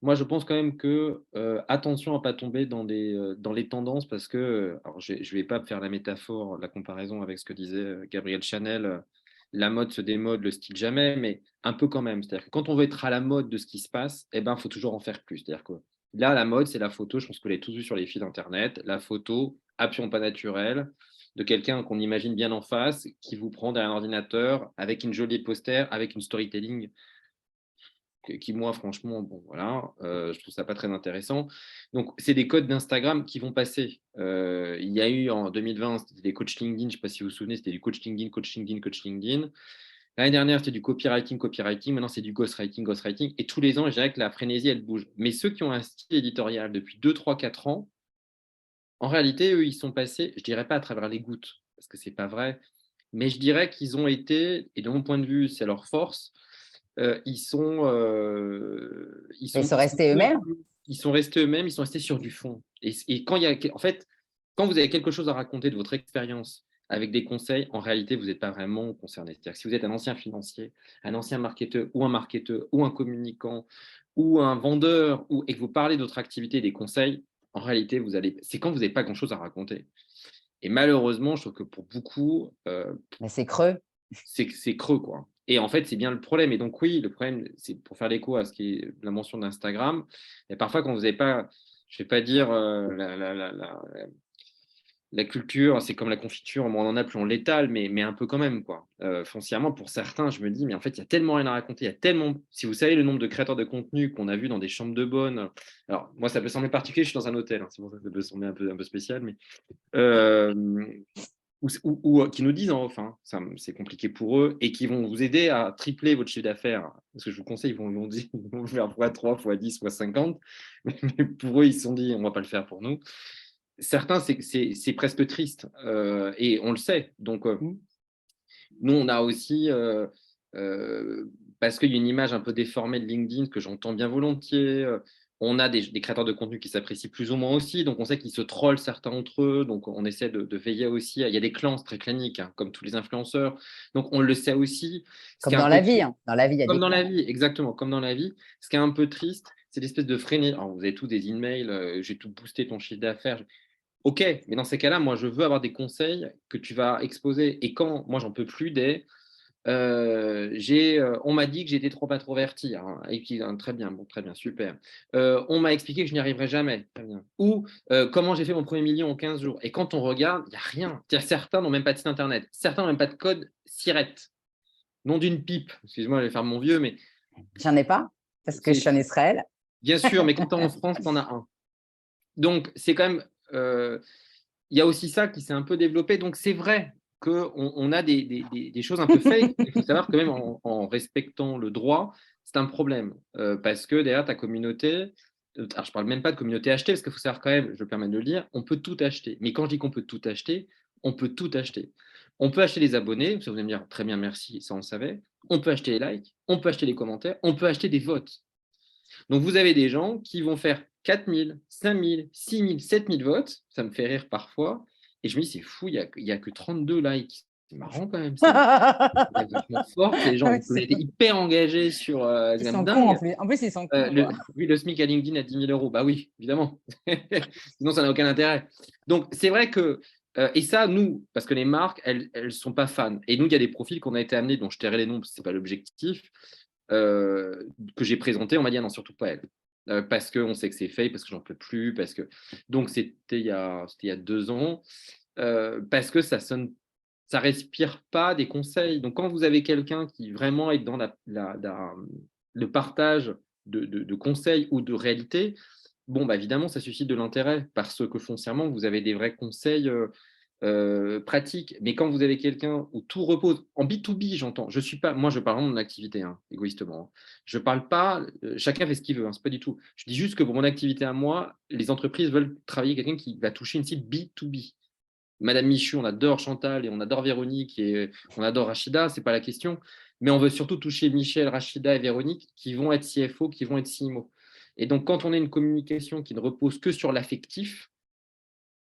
Moi, je pense quand même que attention à ne pas tomber dans les tendances parce que, alors je ne vais pas faire la métaphore, la comparaison avec ce que disait Gabriel Chanel, la mode se démode, le style jamais, mais un peu quand même. C'est-à-dire que quand on veut être à la mode de ce qui se passe, eh ben, faut toujours en faire plus. C'est-à-dire que là, la mode, c'est la photo. Je pense que vous l'avez tous vu sur les feeds Internet. La photo, absolument pas naturelle, de quelqu'un qu'on imagine bien en face, qui vous prend derrière un ordinateur avec une jolie poster, avec une storytelling qui moi, franchement, bon, voilà, je trouve ça pas très intéressant. Donc, c'est des codes d'Instagram qui vont passer. Il y a eu en 2020, c'était des coachs LinkedIn, je ne sais pas si vous vous souvenez, c'était du coach LinkedIn, coach LinkedIn, coach LinkedIn. L'année dernière, c'était du copywriting, copywriting. Maintenant, c'est du ghostwriting, ghostwriting. Et tous les ans, je dirais que la frénésie, elle bouge. Mais ceux qui ont un style éditorial depuis 2, 3, 4 ans, en réalité, eux, ils sont passés, je dirais pas à travers les gouttes, parce que c'est pas vrai, mais je dirais qu'ils ont été, et de mon point de vue, c'est leur force, ils ils sont sont restés eux-mêmes. ils sont restés eux-mêmes, ils sont restés sur du fond. Et quand il y a, en fait, quand vous avez quelque chose à raconter de votre expérience avec des conseils, en réalité, vous n'êtes pas vraiment concerné. C'est-à-dire que si vous êtes un ancien financier, un ancien marketeur ou un communicant ou un vendeur et que vous parlez de votre activité, des conseils, en réalité, c'est quand vous n'avez pas grand-chose à raconter. Et malheureusement, je trouve que pour beaucoup, Mais c'est creux. c'est creux, quoi. Et en fait, c'est bien le problème. Et donc, oui, le problème, c'est pour faire l'écho à ce qui est la mention d'Instagram. Et parfois, quand vous n'avez pas, je ne vais pas dire la culture, c'est comme la confiture, moi, on en a plus on l'étale, mais un peu quand même, quoi. Foncièrement, pour certains, je me dis, mais en fait, il y a tellement rien à raconter. Il y a tellement, si vous savez le nombre de créateurs de contenu qu'on a vu dans des chambres de bonne. Alors, moi, ça peut sembler particulier, je suis dans un hôtel, hein, c'est pour ça que ça peut sembler un peu spécial, mais euh, ou qui nous disent en off, hein, c'est compliqué pour eux, et qui vont vous aider à tripler votre chiffre d'affaires. Parce que je vous conseille, ils vont dire, ils vont faire x3, x10, x50. Mais pour eux, ils se sont dit, on ne va pas le faire pour nous. Certains, c'est presque triste. Et on le sait. Donc, nous, on a aussi, parce qu'il y a une image un peu déformée de LinkedIn que j'entends bien volontiers, on a des créateurs de contenu qui s'apprécient plus ou moins aussi, donc on sait qu'ils se trollent certains entre eux, donc on essaie de veiller aussi. Il y a des clans, c'est très clanique, hein, comme tous les influenceurs, donc on le sait aussi. Ce qui Comme est un dans peu la vie, hein. Dans la vie, il y a comme des dans la clans. vie, exactement, comme dans la vie. Ce qui est un peu triste, c'est l'espèce de frénésie. Alors, vous avez tous des emails, j'ai tout boosté ton chiffre d'affaires. Ok, mais dans ces cas-là, moi, je veux avoir des conseils que tu vas exposer. Et quand moi, j'en peux plus on m'a dit que j'étais trop introverti. Hein, et très bien, bon, très bien, super. On m'a expliqué que je n'y arriverais jamais. Très bien. Ou comment j'ai fait mon premier million en 15 jours. Et quand on regarde, il n'y a rien. Certains n'ont même pas de site internet. Certains n'ont même pas de code SIRET. Nom d'une pipe. Excuse-moi, je vais faire mon vieux, mais J'en ai pas, parce que je c'est suis en Israël. bien sûr, mais quand tu es en France, tu en as un. Donc, c'est quand même. Il y a aussi ça qui s'est un peu développé. Donc, c'est vrai qu'on a des choses un peu fake. Il faut savoir que même en respectant le droit, c'est un problème. Parce que derrière ta communauté, alors je ne parle même pas de communauté achetée, parce qu'il faut savoir quand même, je me permets de le dire, on peut tout acheter. Mais quand je dis qu'on peut tout acheter, on peut tout acheter. On peut acheter les abonnés, ça vous allez me dire très bien, merci, ça on le savait. On peut acheter les likes, on peut acheter les commentaires, on peut acheter des votes. Donc, vous avez des gens qui vont faire 4 000, 5 000, 6 000, 7 000 votes. Ça me fait rire parfois. Et je me dis, c'est fou, il y a que 32 likes. C'est marrant quand même. C'est vachement fort. Les gens ont été hyper engagés sur. C'est Ils quand même sont cons en dingue. plus. En plus, ils sont cons, quoi. Oui, le SMIC à LinkedIn à 10 000 euros. Bah oui, évidemment. Sinon, ça n'a aucun intérêt. Donc, c'est vrai que. Et ça, nous, parce que les marques, elles ne sont pas fans. Et nous, il y a des profils qu'on a été amenés, dont je tairai les noms, parce que ce n'est pas l'objectif, que j'ai présenté, on m'a dit, ah non, surtout pas elle. parce qu'on sait que c'est fake, parce que j'en peux plus, parce que donc c'était il y a 2 ans, parce que ça respire pas des conseils. Donc quand vous avez quelqu'un qui vraiment est dans le partage de conseils ou de réalité, bon, bah, évidemment, ça suscite de l'intérêt parce que foncièrement, vous avez des vrais conseils, pratiques. Mais quand vous avez quelqu'un où tout repose en B2B, j'entends. Je suis pas moi, je parle vraiment de mon activité, hein, égoïstement, hein. Je parle pas, chacun fait ce qu'il veut, hein, c'est pas du tout. Je dis juste que pour mon activité à moi, les entreprises veulent travailler avec quelqu'un qui va toucher une cible B2B. Madame Michu, on adore Chantal et on adore Véronique et on adore Rachida, c'est pas la question. Mais on veut surtout toucher Michel, Rachida et Véronique qui vont être CFO, qui vont être CMO. Et donc, quand on a une communication qui ne repose que sur l'affectif,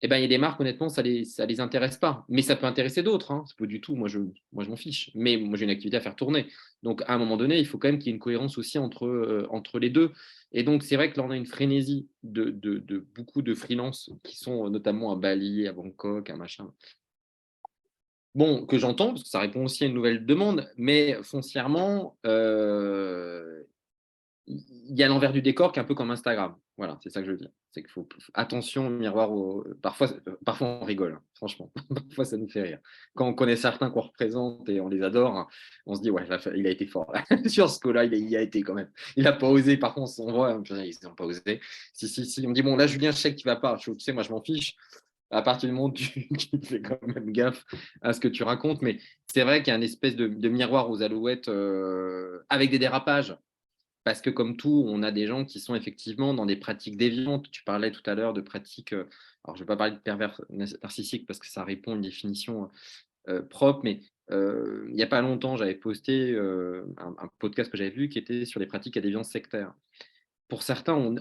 eh ben, il y a des marques, honnêtement, ça les intéresse pas. Mais ça peut intéresser d'autres, hein. C'est pas du tout, moi, je m'en fiche. Mais moi, j'ai une activité à faire tourner. Donc, à un moment donné, il faut quand même qu'il y ait une cohérence aussi entre les deux. Et donc, c'est vrai que là, on a une frénésie de beaucoup de freelances qui sont notamment à Bali, à Bangkok, à machin. Bon, que j'entends, parce que ça répond aussi à une nouvelle demande, mais foncièrement, il y a l'envers du décor qui est un peu comme Instagram. Voilà, c'est ça que je veux dire. C'est qu'il faut attention au miroir. Parfois, on rigole, hein, franchement. Parfois, ça nous fait rire. Quand on connaît certains qu'on représente et on les adore, hein, on se dit, ouais, là, il a été fort. Là. Sur ce coup-là, il y a été quand même. Il n'a pas osé. Par contre, on voit, ils n'ont pas osé. Si. On me dit, bon, là, Julien, je sais que tu ne vas pas. Tu sais, moi, je m'en fiche. À partir du moment où tu fais quand même gaffe à ce que tu racontes. Mais c'est vrai qu'il y a une espèce de miroir aux alouettes avec des dérapages. Parce que comme tout, on a des gens qui sont effectivement dans des pratiques déviantes. Tu parlais tout à l'heure de pratiques, alors je ne vais pas parler de pervers narcissique parce que ça répond à une définition propre, mais il n'y a pas longtemps, j'avais posté un podcast que j'avais vu qui était sur les pratiques à déviance sectaire. Pour certains,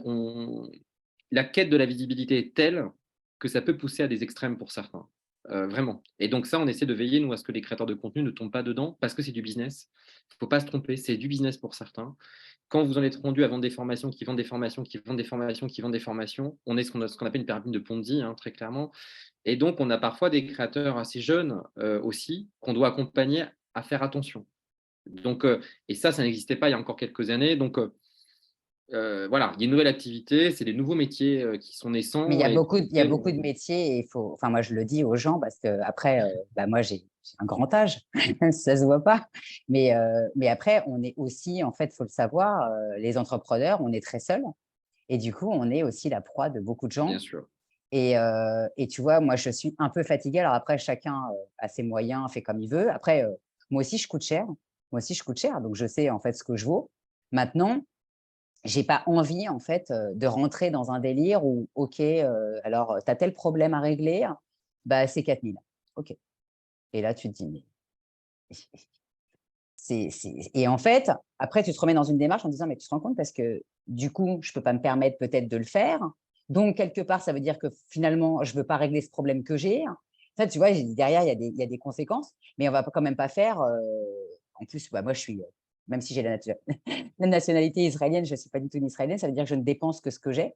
la quête de la visibilité est telle que ça peut pousser à des extrêmes pour certains. Vraiment. Et donc ça, on essaie de veiller, nous, à ce que les créateurs de contenu ne tombent pas dedans parce que c'est du business. Il ne faut pas se tromper, c'est du business pour certains. Quand vous en êtes rendu à vendre des formations, qui vendent des formations, qui vendent des formations, qui vendent des formations, on est ce qu'on appelle une pyramide de Ponzi, hein, très clairement. Et donc, on a parfois des créateurs assez jeunes aussi qu'on doit accompagner à faire attention. Donc, et ça n'existait pas il y a encore quelques années. Donc, voilà, il y a une nouvelle activité, c'est des nouveaux métiers qui sont Mais naissants. il y a beaucoup de métiers et il faut, enfin, moi, je le dis aux gens parce que après, bah, moi, j'ai un grand âge, ça se voit pas. Mais après, on est aussi, en fait, faut le savoir, les entrepreneurs, on est très seuls. Et du coup, on est aussi la proie de beaucoup de Bien gens. sûr. Et tu vois, moi, je suis un peu fatiguée. Alors après, chacun a ses moyens, fait comme il veut. Après, moi aussi, je coûte cher. Moi aussi, je coûte cher. Donc, je sais en fait ce que je vaux. Maintenant, j'ai pas envie en fait de rentrer dans un délire où, OK, alors, tu as tel problème à régler, bah, c'est 4 000. OK. Et là, tu te dis, mais et en fait, après, tu te remets dans une démarche en disant, mais tu te rends compte parce que du coup, je peux pas me permettre peut-être de le faire. Donc, quelque part, ça veut dire que finalement, je veux pas régler ce problème que j'ai. Ça, tu vois, derrière, il y a des conséquences, mais on va quand même pas faire. En plus, bah, moi, je suis, même si j'ai la nationalité israélienne, je suis pas du tout une israélienne. Ça veut dire que je ne dépense que ce que j'ai.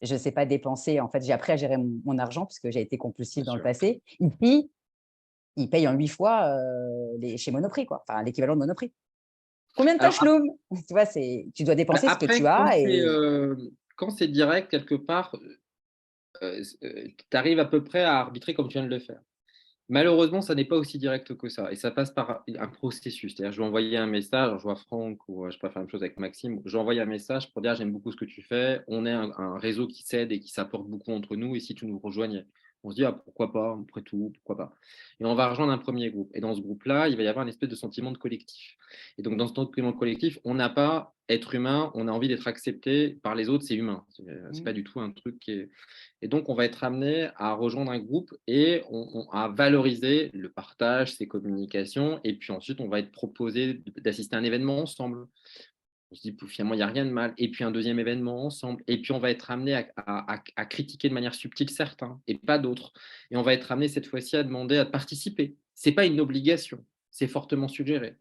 Je ne sais pas dépenser. En fait, j'ai appris à gérer mon argent puisque j'ai été compulsive Bien dans le sûr. passé. Ici, ils payent en 8 fois chez Monoprix, quoi. Enfin, l'équivalent de Monoprix. Combien de Alors, tachloum? Tu vois, tu dois dépenser ce que tu après, quand as c'est et direct, quelque part, tu arrives à peu près à arbitrer comme tu viens de le faire. Malheureusement, ça n'est pas aussi direct que ça et ça passe par un processus. C'est-à-dire, je vais envoyer un message, je vois Franck ou je préfère faire la même chose avec Maxime. Je vais envoyer un message pour dire: «J'aime beaucoup ce que tu fais. On est un réseau qui s'aide et qui s'apporte beaucoup entre nous et si tu nous rejoignais?» On se dit: «Ah, pourquoi pas? Après tout, pourquoi pas?» Et on va rejoindre un premier groupe et dans ce groupe-là, il va y avoir une espèce de sentiment de collectif et donc dans ce sentiment collectif, on n'a pas être humain, on a envie d'être accepté par les autres, c'est humain. C'est mmh, pas du tout un truc qui est et donc, on va être amené à rejoindre un groupe et à valoriser le partage, ses communications. Et puis ensuite, on va être proposé d'assister à un événement ensemble. On se dit, finalement, il n'y a rien de mal. Et puis un deuxième événement ensemble. Et puis on va être amené à critiquer de manière subtile certains et pas d'autres. Et on va être amené cette fois-ci à demander à participer. Ce n'est pas une obligation, c'est fortement suggéré.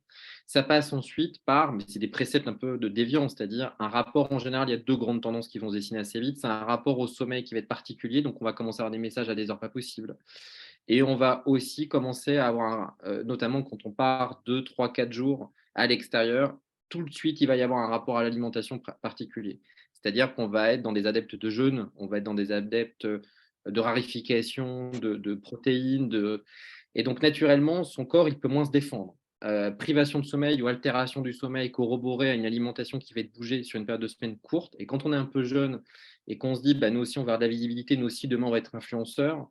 Ça passe ensuite par, mais c'est des préceptes un peu de déviance, c'est-à-dire un rapport en général, il y a deux grandes tendances qui vont se dessiner assez vite. C'est un rapport au sommeil qui va être particulier, donc on va commencer à avoir des messages à des heures pas possibles. Et on va aussi commencer à avoir, notamment quand on part 2, 3, 4 jours à l'extérieur, tout de suite, il va y avoir un rapport à l'alimentation particulier. C'est-à-dire qu'on va être dans des adeptes de jeûne, on va être dans des adeptes de rarification, de protéines. Et donc, naturellement, son corps, il peut moins se défendre. Privation de sommeil ou altération du sommeil corroborée à une alimentation qui va être bougée sur une période de semaine courte. Et quand on est un peu jeune et qu'on se dit, bah, nous aussi, on va avoir de la visibilité, nous aussi, demain, on va être influenceurs,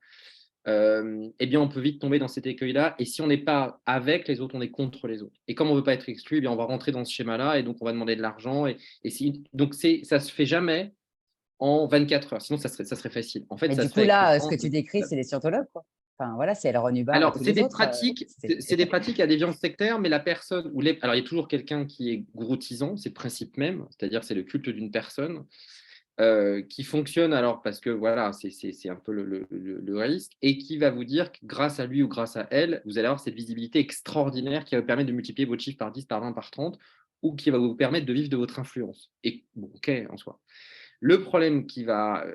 eh bien, on peut vite tomber dans cet écueil-là. Et si on n'est pas avec les autres, on est contre les autres. Et comme on ne veut pas être exclu, eh bien, on va rentrer dans ce schéma-là et donc on va demander de l'argent. Donc, ça ne se fait jamais en 24 heures. Sinon, ça serait facile. En fait, Mais ça du se fait coup, avec le là, ce temps. que tu décris, c'est les scientologues, quoi. Enfin, voilà, c'est Elron Hubbard et Alors, tous c'est les des autres. pratiques, c'est des pratiques à déviance sectaire, mais la personne, alors il y a toujours quelqu'un qui est groutisant, c'est le principe même, c'est-à-dire c'est le culte d'une personne qui fonctionne alors parce que voilà, c'est un peu le risque, et qui va vous dire que grâce à lui ou grâce à elle, vous allez avoir cette visibilité extraordinaire qui va vous permettre de multiplier votre chiffre par 10, par 20, par 30, ou qui va vous permettre de vivre de votre influence. Et bon, ok, en soi. Le problème qu'il va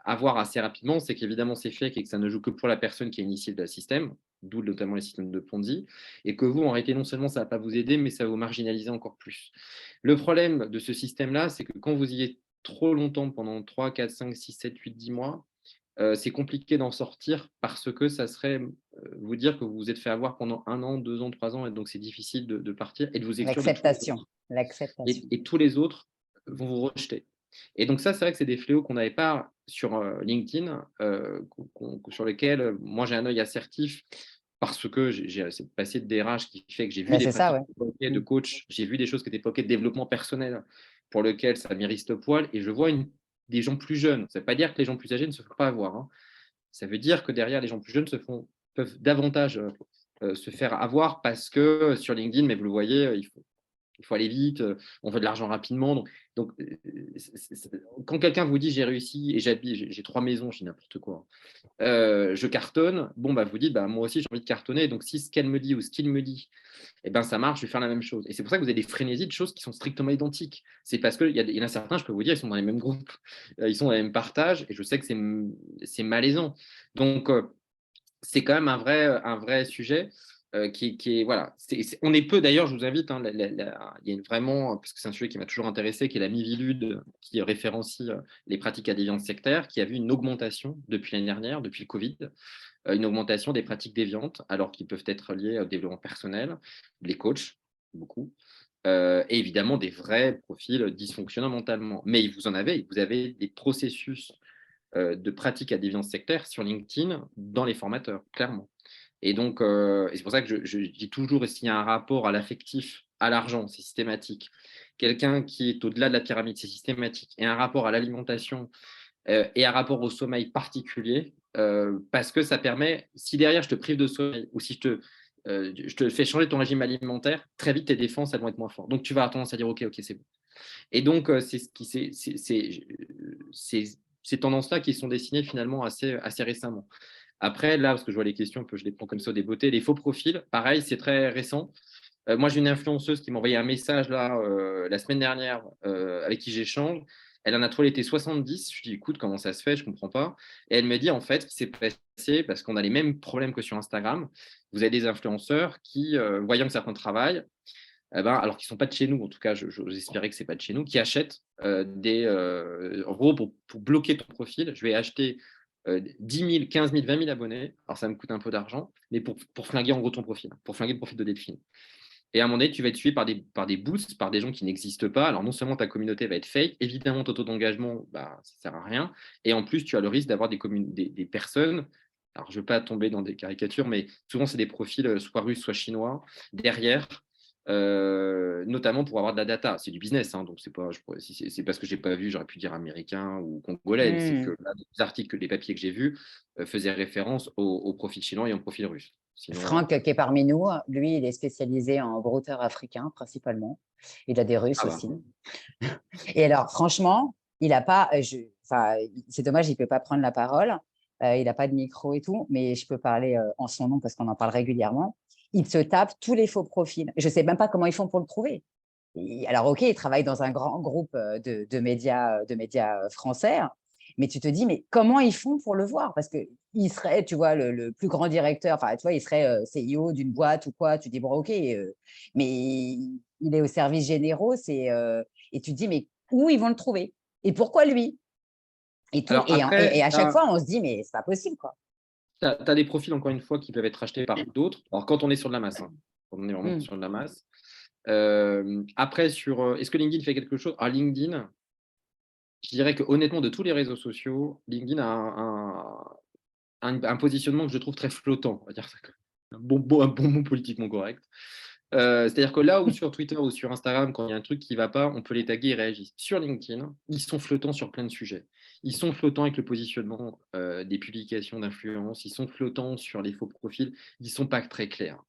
avoir assez rapidement, c'est qu'évidemment, c'est fake et que ça ne joue que pour la personne qui est initiée dans le système, d'où notamment les systèmes de Ponzi, et que vous, en réalité, non seulement ça ne va pas vous aider, mais ça va vous marginaliser encore plus. Le problème de ce système-là, c'est que quand vous y êtes trop longtemps, pendant 3, 4, 5, 6, 7, 8, 10 mois, c'est compliqué d'en sortir parce que ça serait vous dire que vous vous êtes fait avoir pendant 1 an, 2 ans, 3 ans, et donc c'est difficile de partir et de vous exclure de tous les L'acceptation. autres. L'acceptation. Et tous les autres vont vous rejeter. Et donc ça, c'est vrai que c'est des fléaux qu'on n'avait pas sur LinkedIn, sur lesquels moi j'ai un œil assertif parce que j'ai cette passé de DRH qui fait que j'ai vu Ben, des c'est ça, pratiques ouais. évoquées de Mm. coach, j'ai vu des choses qui étaient évoquées de développement personnel pour lequel ça m'irriste au poil, et je vois des gens plus jeunes. Ça ne veut pas dire que les gens plus âgés ne se font pas avoir, hein. Ça veut dire que derrière, les gens plus jeunes peuvent davantage se faire avoir parce que sur LinkedIn, mais vous le voyez, il faut aller vite, on veut de l'argent rapidement. Donc quand quelqu'un vous dit j'ai réussi et j'ai 3 maisons, je dis n'importe quoi, je cartonne, bon, bah, vous dites bah, moi aussi j'ai envie de cartonner. Donc si ce qu'elle me dit ou ce qu'il me dit, eh ben, ça marche, je vais faire la même chose. Et c'est pour ça que vous avez des frénésies de choses qui sont strictement identiques. C'est parce qu'il y en a certains, je peux vous dire, ils sont dans les mêmes groupes, ils sont dans les mêmes partages, et je sais que c'est malaisant. Donc, c'est quand même un vrai sujet qui est voilà. On est peu d'ailleurs, je vous invite, hein, il y a vraiment, parce que c'est un sujet qui m'a toujours intéressé, qui est la Mivilude, qui référencie les pratiques à déviance sectaire, qui a vu une augmentation depuis l'année dernière, depuis le Covid, une augmentation des pratiques déviantes, alors qu'ils peuvent être liées au développement personnel, les coachs, beaucoup, et évidemment des vrais profils dysfonctionnants mentalement. Mais vous avez des processus de pratiques à déviance sectaire sur LinkedIn dans les formateurs, clairement. Et donc, c'est pour ça que je dis toujours, s'il y a un rapport à l'affectif, à l'argent, c'est systématique. Quelqu'un qui est au-delà de la pyramide, c'est systématique. Et un rapport à l'alimentation et un rapport au sommeil particulier, parce que ça permet, si derrière je te prive de sommeil ou si je te fais changer ton régime alimentaire, très vite tes défenses elles vont être moins fortes. Donc tu vas avoir tendance à dire ok, c'est bon. Et donc c'est ces tendances-là qui sont dessinées finalement assez récemment. Après, là, parce que je vois les questions, je les prends comme ça des beautés. Les faux profils, pareil, c'est très récent. Moi, j'ai une influenceuse qui m'a envoyé un message là, la semaine dernière avec qui j'échange. Elle en a trouvé les 70. Je lui dis, écoute, comment ça se fait? Je ne comprends pas. Et elle me dit, en fait, ce qui s'est passé, parce qu'on a les mêmes problèmes que sur Instagram. Vous avez des influenceurs qui, voyant que certains travaillent, eh ben, alors qu'ils ne sont pas de chez nous, en tout cas, j'espérais que ce n'est pas de chez nous, qui achètent en gros, pour bloquer ton profil, je vais acheter 10 000, 15 000, 20 000 abonnés. Alors, ça me coûte un peu d'argent, mais pour flinguer en gros ton profil, pour flinguer le profil de Delphine. Et à un moment donné, tu vas être suivi par des boosts, par des gens qui n'existent pas. Alors, non seulement ta communauté va être fake, évidemment, ton taux d'engagement, bah, ça ne sert à rien. Et en plus, tu as le risque d'avoir des personnes. Alors, je ne veux pas tomber dans des caricatures, mais souvent, c'est des profils soit russes, soit chinois, derrière, notamment pour avoir de la data. C'est du business, hein, donc c'est parce que je n'ai pas vu, j'aurais pu dire américain ou congolais. C'est que là, les articles, les papiers que j'ai vus faisaient référence au profil chinois et au profil russe. Sinon, Franck, qui est parmi nous, lui, il est spécialisé en brouteur africain principalement. Il a des Russes ah bah, aussi. Et alors, franchement, il n'a pas. Enfin, c'est dommage, il ne peut pas prendre la parole. Il n'a pas de micro et tout, mais je peux parler en son nom parce qu'on en parle régulièrement. Il se tape tous les faux profils. Je ne sais même pas comment ils font pour le trouver. Alors, OK, il travaille dans un grand groupe de médias français, mais tu te dis, mais comment ils font pour le voir? Parce qu'il serait, tu vois, le plus grand directeur, enfin, tu vois, il serait CEO d'une boîte ou quoi. Tu dis, bon, OK, mais il est au service généraux, et tu te dis, mais où ils vont le trouver? Et pourquoi lui? Et, tout, Alors après, et à chaque fois, on se dit, mais c'est pas possible, quoi. tu as des profils, encore une fois, qui peuvent être achetés par d'autres. Alors, quand on est sur de la masse, hein, quand on est vraiment sur de la masse. Après, est-ce que LinkedIn fait quelque chose? Ah, LinkedIn, je dirais que honnêtement, de tous les réseaux sociaux, LinkedIn a un positionnement que je trouve très flottant. On va dire ça un bon mot politiquement correct. C'est-à-dire que là où sur Twitter ou sur Instagram, quand il y a un truc qui ne va pas, on peut les taguer, ils réagissent. Sur LinkedIn, ils sont flottants sur plein de sujets. Ils sont flottants avec le positionnement des publications d'influence, ils sont flottants sur les faux profils, ils ne sont pas très clairs.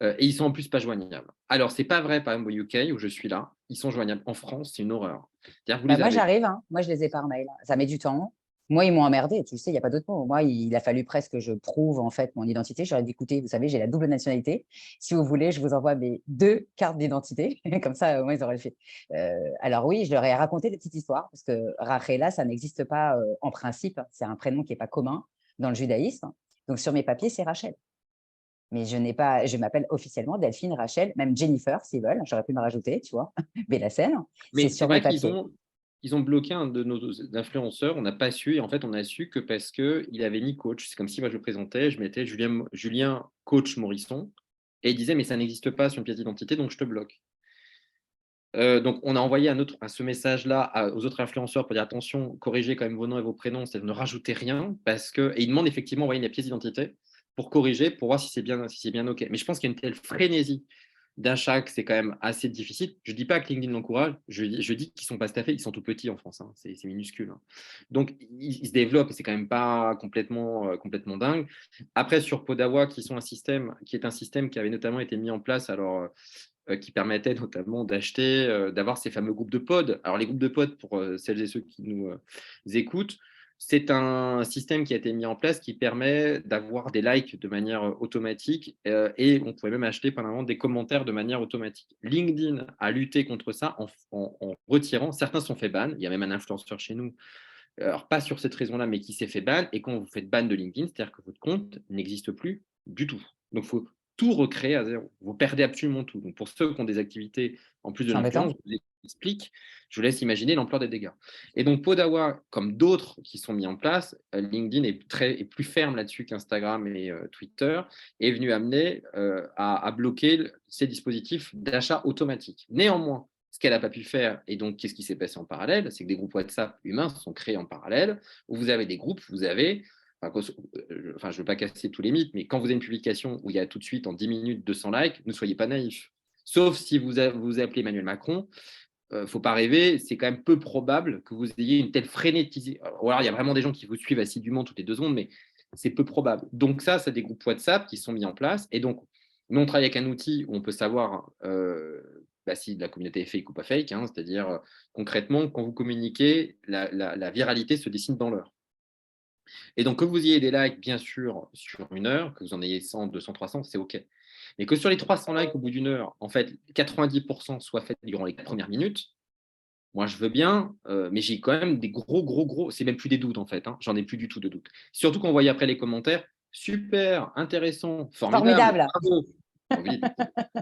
Et ils sont en plus pas joignables. Alors, ce n'est pas vrai, par exemple, au UK, où je suis là, ils sont joignables. En France, c'est une horreur. C'est-à-dire que vous Bah, les moi, avez. j'arrive, hein. Moi, je les ai par mail. Ça met du temps. Moi, ils m'ont emmerdé, tu sais, il n'y a pas d'autre mot. Moi, il a fallu presque que je prouve en fait mon identité. J'aurais dit, écoutez, vous savez, j'ai la double nationalité. Si vous voulez, je vous envoie mes 2 cartes d'identité. Comme ça, au moins, ils auraient le fait. Alors oui, je leur ai raconté des petites histoires parce que Rachela, ça n'existe pas en principe. C'est un prénom qui n'est pas commun dans le judaïsme. Donc, sur mes papiers, c'est Rachel. Mais je m'appelle officiellement Delphine Rachel, même Jennifer, s'ils veulent. J'aurais pu me rajouter, tu vois, Bélacène. C'est Mais c'est sur mes vrai qu'ils papiers. ont bloqué un de nos influenceurs. On n'a pas su. Et en fait, on a su que parce qu'il avait mis coach. C'est comme si moi, je me présentais, je mettais Julien coach Morisson. Et il disait, mais ça n'existe pas sur une pièce d'identité, donc je te bloque. Donc, on a envoyé ce message-là aux autres influenceurs pour dire attention, corrigez quand même vos noms et vos prénoms, c'est-à-dire ne rajoutez rien. Et ils demandent effectivement d'envoyer la pièce d'identité pour corriger, pour voir si c'est bien OK. Mais je pense qu'il y a une telle frénésie d'achat que c'est quand même assez difficile. Je ne dis pas que LinkedIn l'encourage, je dis qu'ils ne sont pas staffés, ils sont tout petits en France, hein, c'est minuscule. Hein. Donc, ils se développent et c'est quand même pas complètement dingue. Après, sur Podawa, qui est un système qui avait notamment été mis en place, alors qui permettait notamment d'avoir ces fameux groupes de pod. Alors, les groupes de pod, pour celles et ceux qui nous écoutent, c'est un système qui a été mis en place qui permet d'avoir des likes de manière automatique et on pouvait même acheter pendant des commentaires de manière automatique. LinkedIn a lutté contre ça en retirant. Certains sont fait ban. Il y a même un influenceur chez nous, alors pas sur cette raison-là, mais qui s'est fait ban. Et quand vous faites ban de LinkedIn, c'est-à-dire que votre compte n'existe plus du tout. Donc, il faut tout recréer à zéro. Vous perdez absolument tout. Donc, pour ceux qui ont des activités en plus de C'est l'influence, embêtant. je vous explique, je vous laisse imaginer l'ampleur des dégâts. Et donc, Podawa, comme d'autres qui sont mis en place, LinkedIn est plus ferme là-dessus qu'Instagram et Twitter, est venu amener à bloquer ces dispositifs d'achat automatique. Néanmoins, ce qu'elle n'a pas pu faire, et donc qu'est-ce qui s'est passé en parallèle, c'est que des groupes WhatsApp humains se sont créés en parallèle, où vous avez des groupes, je ne veux pas casser tous les mythes, mais quand vous avez une publication où il y a tout de suite en 10 minutes 200 likes, ne soyez pas naïfs. Sauf si vous appelez Emmanuel Macron, il ne faut pas rêver, c'est quand même peu probable que vous ayez une telle frénétisation. Ou alors il y a vraiment des gens qui vous suivent assidûment toutes les 2 secondes, mais c'est peu probable. Donc ça, c'est des groupes WhatsApp qui sont mis en place. Et donc, nous, on travaille avec un outil où on peut savoir si la communauté est fake ou pas fake, hein, c'est-à-dire concrètement, quand vous communiquez, la viralité se dessine dans l'heure. Et donc, que vous ayez des likes, bien sûr, sur une heure, que vous en ayez 100, 200, 300, c'est OK. Mais que sur les 300 likes au bout d'une heure, en fait, 90% soient faits durant les 4 premières minutes, moi, je veux bien, mais j'ai quand même des gros, c'est même plus des doutes en fait, hein, j'en ai plus du tout de doutes. Surtout quand on voyait après les commentaires, super, intéressant, formidable, Formidable. bravo. Vous dites,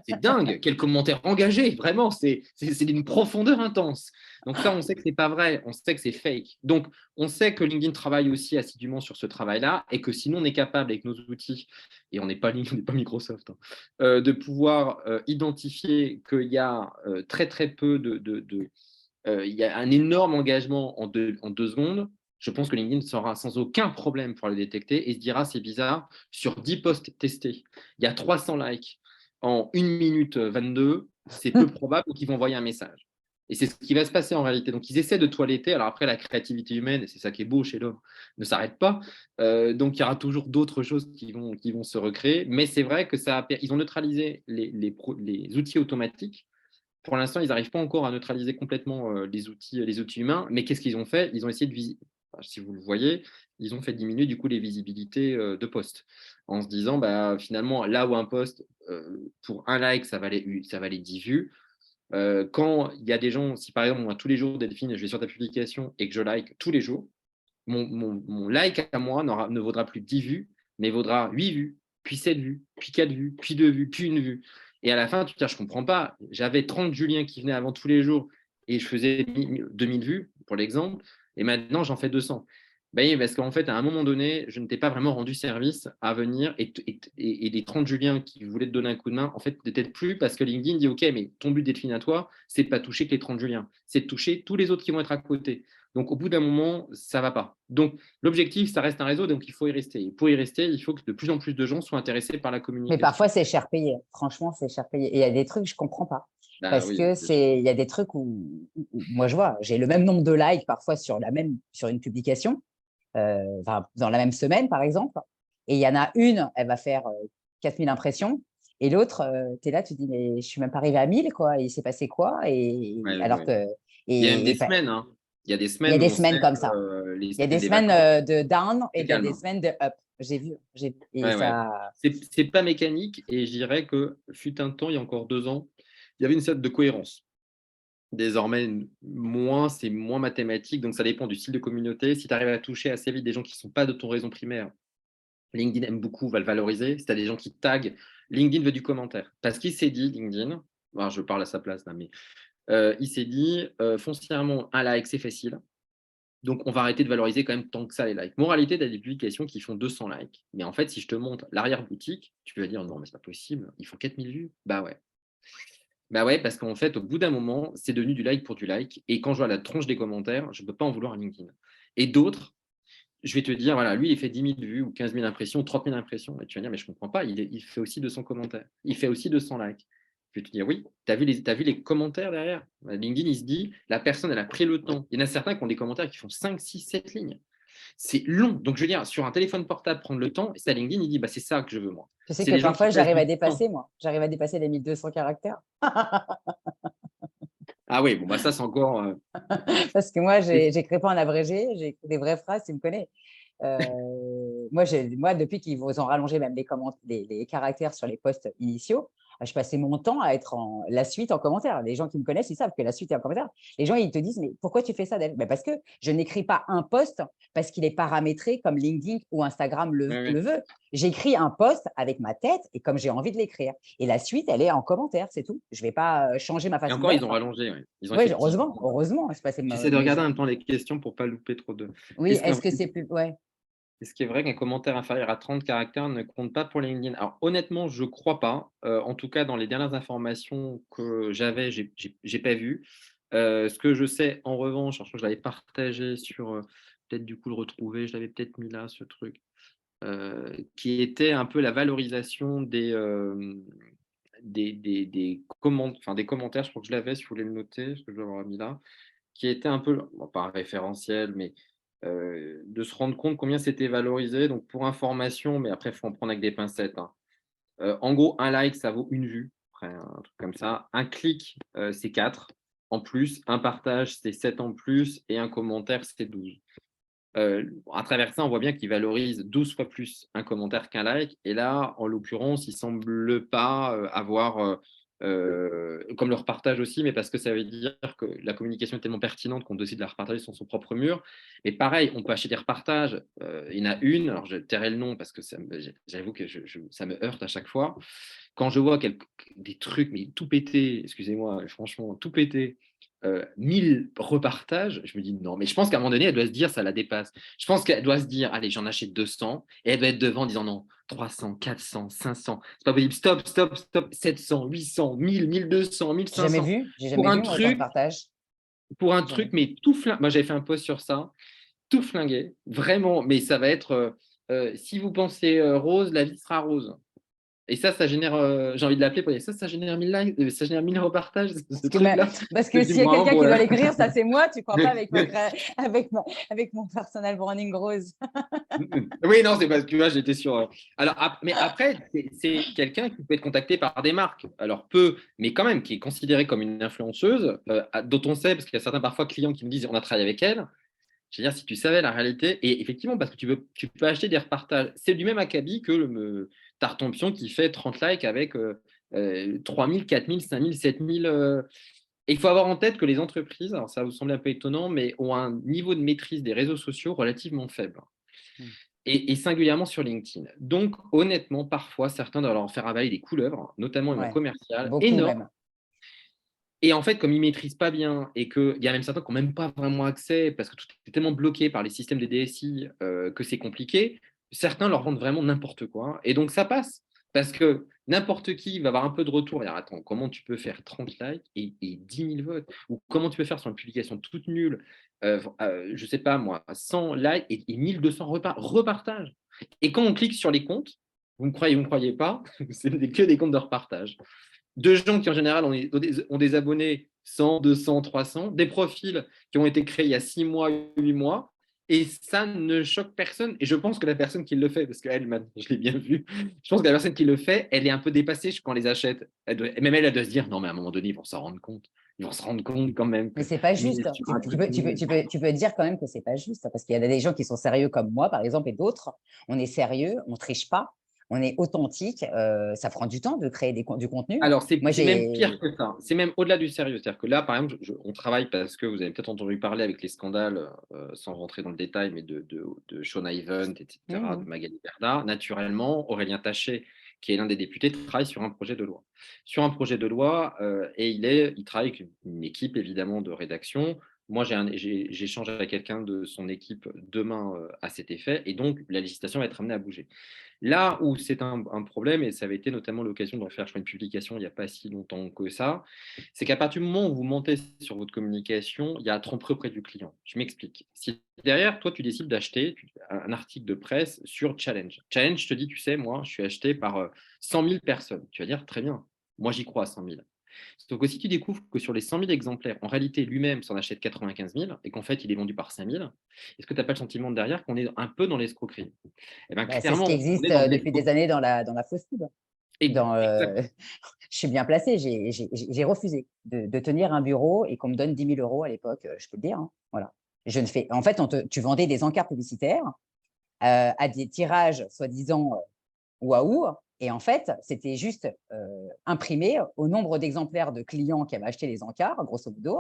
c'est dingue, quel commentaire engagé, vraiment, c'est d'une profondeur intense. Donc ça, on sait que c'est pas vrai, on sait que c'est fake. Donc, on sait que LinkedIn travaille aussi assidûment sur ce travail-là et que sinon, on est capable avec nos outils, et on n'est pas Microsoft, hein, de pouvoir identifier qu'il y a très peu il y a un énorme engagement en 2 secondes. Je pense que LinkedIn sera sans aucun problème pour le détecter et se dira c'est bizarre, sur 10 posts testés, il y a 300 likes en 1 minute 22, c'est peu probable qu'ils vont envoyer un message. Et c'est ce qui va se passer en réalité. Donc, ils essaient de toiletter. Alors après, la créativité humaine, et c'est ça qui est beau chez l'homme, ne s'arrête pas. Donc, il y aura toujours d'autres choses qui vont se recréer. Mais c'est vrai que ils ont neutralisé les outils automatiques. Pour l'instant, ils n'arrivent pas encore à neutraliser complètement les outils humains. Mais qu'est-ce qu'ils ont fait? Ils ont essayé si vous le voyez, ils ont fait diminuer du coup les visibilités de posts en se disant finalement, là où un post, pour un like, ça valait 10 vues. Quand il y a des gens, si par exemple, moi, tous les jours, Delphine, je vais sur ta publication et que je like tous les jours, mon like à moi ne vaudra plus 10 vues, mais vaudra 8 vues, puis 7 vues, puis 4 vues, puis 2 vues, puis 1 vue. Et à la fin, tu te dis, je ne comprends pas. J'avais 30 Julien qui venaient avant tous les jours, et je faisais 2000 vues, pour l'exemple, et maintenant, j'en fais 200. Ben oui, parce qu'en fait, à un moment donné, je ne t'ai pas vraiment rendu service à venir et les 30 Juliens qui voulaient te donner un coup de main, en fait, peut-être plus parce que LinkedIn dit, OK, mais ton but d'Elfine à toi, c'est pas toucher que les 30 Juliens, c'est de toucher tous les autres qui vont être à côté. Donc, au bout d'un moment, ça va pas. Donc, l'objectif, ça reste un réseau, donc il faut y rester. Et pour y rester, il faut que de plus en plus de gens soient intéressés par la Mais parfois, communication. c'est cher payé. Franchement, c'est cher payé. Et il y a des trucs que je ne comprends pas. Ben Parce oui, que il y a des trucs où moi, je vois, j'ai le même nombre de likes parfois sur une publication, enfin, dans la même semaine, par exemple. Et il y en a une, elle va faire 4000 impressions. Et l'autre, tu es là, tu te dis, mais je ne suis même pas arrivé à 1000, quoi. Il s'est passé quoi? Et, ouais, alors ouais. que, Il y a même et, des et, semaines, hein. Il y a des il y a semaines où des on semaines sait comme ça. Il y a des des semaines vacances. de down et C'est il y a calme, des hein. semaines de up. J'ai vu. Et Ouais, ouais. ça. C'est pas mécanique et je dirais que fut un temps, il y a encore 2 ans, il y avait une sorte de cohérence. Désormais, moins, c'est moins mathématique, donc ça dépend du style de communauté. Si tu arrives à toucher assez vite des gens qui ne sont pas de ton réseau primaire, LinkedIn aime beaucoup, va le valoriser. Si tu as des gens qui taguent, LinkedIn veut du commentaire. Parce qu'il s'est dit, LinkedIn, alors je parle à sa place là, mais il s'est dit foncièrement, un like, c'est facile. Donc, on va arrêter de valoriser quand même tant que ça les likes. Moralité, tu as des publications qui font 200 likes. Mais en fait, si je te montre l'arrière-boutique, tu vas dire non, mais c'est pas possible, ils font 4000 vues. Bah ouais. Bah ouais, parce qu'en fait, au bout d'un moment, c'est devenu du like pour du like. Et quand je vois la tronche des commentaires, je ne peux pas en vouloir à LinkedIn. Et d'autres, je vais te dire, voilà, lui, il fait 10 000 vues ou 15 000 impressions, 30 000 impressions. Et tu vas dire, mais je ne comprends pas, il fait aussi 200 commentaires. Il fait aussi 200 likes. Je vais te dire, oui, t'as vu les commentaires derrière. LinkedIn, il se dit, la personne, elle a pris le temps. Il y en a certains qui ont des commentaires qui font 5, 6, 7 lignes. C'est long. Donc, je veux dire, sur un téléphone portable, prendre le temps, et ça, LinkedIn, il dit, bah, c'est ça que je veux, moi. Tu sais C'est que les gens qui parfois, passent j'arrive à du temps. dépasser, moi. J'arrive à dépasser les 1200 caractères. Ah oui, bon, bah, ça, c'est encore. Parce que moi, j'écris pas en abrégé, j'écris des vraies phrases, tu me connais. Moi, depuis qu'ils vous ont rallongé même les caractères sur les posts initiaux, je passais mon temps à être la suite en commentaire. Les gens qui me connaissent, ils savent que la suite est en commentaire. Les gens, ils te disent, mais pourquoi tu fais ça, Dave? Parce que je n'écris pas un post parce qu'il est paramétré comme LinkedIn ou Instagram Ouais, ouais. le veut. J'écris un post avec ma tête et comme j'ai envie de l'écrire. Et la suite, elle est en commentaire, c'est tout. Je ne vais pas changer ma Et façon encore, ils ont d'être. rallongé. Ouais. Ils ont Oui, effectivement. heureusement, c'est passé. J'essaie de regarder en même temps les questions pour ne pas louper trop de. Oui, Est-ce qu'un est-ce que c'est plus. Ouais. Est-ce qu'il est vrai qu'un commentaire inférieur à 30 caractères ne compte pas pour LinkedIn? Alors honnêtement, je ne crois pas. En tout cas, dans les dernières informations que j'avais, j'ai pas vu. Ce que je sais, en revanche, alors je crois que je l'avais partagé sur, peut-être du coup le retrouver, je l'avais peut-être mis là, ce truc, qui était un peu la valorisation des commentaires. Je crois que je l'avais, si vous voulez le noter, ce que je dois avoir mis là, qui était un peu, bon, pas un référentiel, mais de se rendre compte combien c'était valorisé. Donc, pour information, mais après, il faut en prendre avec des pincettes, hein. En gros, un like, ça vaut une vue, après, un truc comme ça. Un clic, c'est 4 en plus. Un partage, c'est 7 en plus. Et un commentaire, c'est 12. À travers ça, on voit bien qu'ils valorisent 12 fois plus un commentaire qu'un like. Et là, en l'occurrence, ils ne semblent pas avoir, comme le repartage aussi, mais parce que ça veut dire que la communication est tellement pertinente qu'on décide de la repartager sur son propre mur. Mais pareil, on peut acheter des repartages. Il y en a une, alors je tairai le nom parce que j'avoue que ça me heurte à chaque fois. Quand je vois des trucs, mais tout pété, excusez-moi, franchement, tout pété, 1000 repartages, je me dis non, mais je pense qu'à un moment donné, elle doit se dire, ça la dépasse. Je pense qu'elle doit se dire, allez, j'en achète 200, et elle doit être devant en disant non, 300, 400, 500, c'est pas possible, stop, stop, stop, 700, 800, 1000, 1200, J'ai pour jamais un vu, moi, autant de truc, partage. pour un truc, mais tout flingué. Moi, j'avais fait un post sur ça, tout flingué, vraiment, mais ça va être, si vous pensez rose, la vie sera rose. Et ça génère, j'ai envie de l'appeler pour dire ça génère 1000 likes, ça génère 1000 repartages, ce truc-là. Parce Je que dis s'il y a bravo quelqu'un pour qui doit la. l'écrire, ça c'est moi, tu crois pas avec mon personal branding rose. Oui, non, c'est parce que là, j'étais sur. Alors, mais après, c'est quelqu'un qui peut être contacté par des marques. Alors, peu, mais quand même, qui est considérée comme une influenceuse, dont on sait, parce qu'il y a certains parfois clients qui me disent on a travaillé avec elle. Je veux dire, si tu savais la réalité, et effectivement, parce que tu peux acheter des repartages. C'est du même acabit que le Tartampion qui fait 30 likes avec 3 000, 4 000, 5 000, 7 000. Et il faut avoir en tête que les entreprises, alors ça va vous sembler un peu étonnant, mais ont un niveau de maîtrise des réseaux sociaux relativement faible. Et singulièrement sur LinkedIn. Donc, honnêtement, parfois, certains doivent leur faire avaler des couleuvres, notamment au niveau Ouais, commercial, beaucoup énormes, même. Et en fait, comme ils ne maîtrisent pas bien et qu'il y a même certains qui n'ont même pas vraiment accès parce que tout est tellement bloqué par les systèmes des DSI que c'est compliqué, certains leur vendent vraiment n'importe quoi. Et donc, ça passe parce que n'importe qui va avoir un peu de retour. Et alors, attends, comment tu peux faire 30 likes et 10 000 votes? Ou comment tu peux faire sur une publication toute nulle, je ne sais pas moi, 100 likes et 1200 repartages? Et quand on clique sur les comptes, vous me croyez pas, c'est que des comptes de repartage de gens qui, en général, ont des abonnés 100, 200, 300, des profils qui ont été créés il y a 6 mois, 8 mois, et ça ne choque personne. Et je pense que la personne qui le fait, parce qu'elle, je l'ai bien vu, je pense que la personne qui le fait, elle est un peu dépassée quand on les achète. Même elle doit se dire, non, mais à un moment donné, ils vont s'en rendre compte. Ils vont se rendre compte quand même Mais que c'est pas je juste. mise sur un truc nul. Tu peux dire quand même que c'est pas juste parce qu'il y a des gens qui sont sérieux comme moi, par exemple, et d'autres. On est sérieux, on triche pas, on est authentique. Ça prend du temps de créer du contenu. Alors, Moi, c'est même pire j'ai. que ça. C'est même au-delà du sérieux. C'est-à-dire que là, par exemple, on travaille parce que vous avez peut-être entendu parler avec les scandales, sans rentrer dans le détail, mais de Shaun Evans, etc., de Mhm. Magali Berda. Naturellement, Aurélien Taché, qui est l'un des députés, travaille sur un projet de loi. Sur un projet de loi, et il travaille avec une équipe, évidemment, de rédaction. Moi, j'échange avec quelqu'un de son équipe demain à cet effet, et donc la législation va être amenée à bouger. Là où c'est un problème, et ça avait été notamment l'occasion d'en faire, je crois, une publication il n'y a pas si longtemps que ça, c'est qu'à partir du moment où vous mentez sur votre communication, il y a tromperie auprès du client. Je m'explique. Si derrière, toi, tu décides d'acheter un article de presse sur Challenge. Challenge, je te dis, tu sais, moi, je suis acheté par 100 000 personnes. Tu vas dire, très bien, moi, j'y crois à 100 000. Donc, si tu découvres que sur les 100 000 exemplaires, en réalité, lui-même s'en achète 95 000 et qu'en fait, il est vendu par 5 000, est-ce que tu n'as pas le sentiment derrière qu'on est un peu dans l'escroquerie? Eh bien, Bah, c'est ce qui clairement, on existe est dans de depuis des l'escroquerie. années dans la fausse pub. Je suis bien placée. J'ai refusé de tenir un bureau et qu'on me donne 10 000 euros à l'époque. Je peux le dire. Hein, voilà. Je ne fais. En fait, tu vendais des encarts publicitaires à des tirages soi-disant waouh. Et en fait, c'était juste imprimé au nombre d'exemplaires de clients qui avaient acheté les encarts, grosso modo.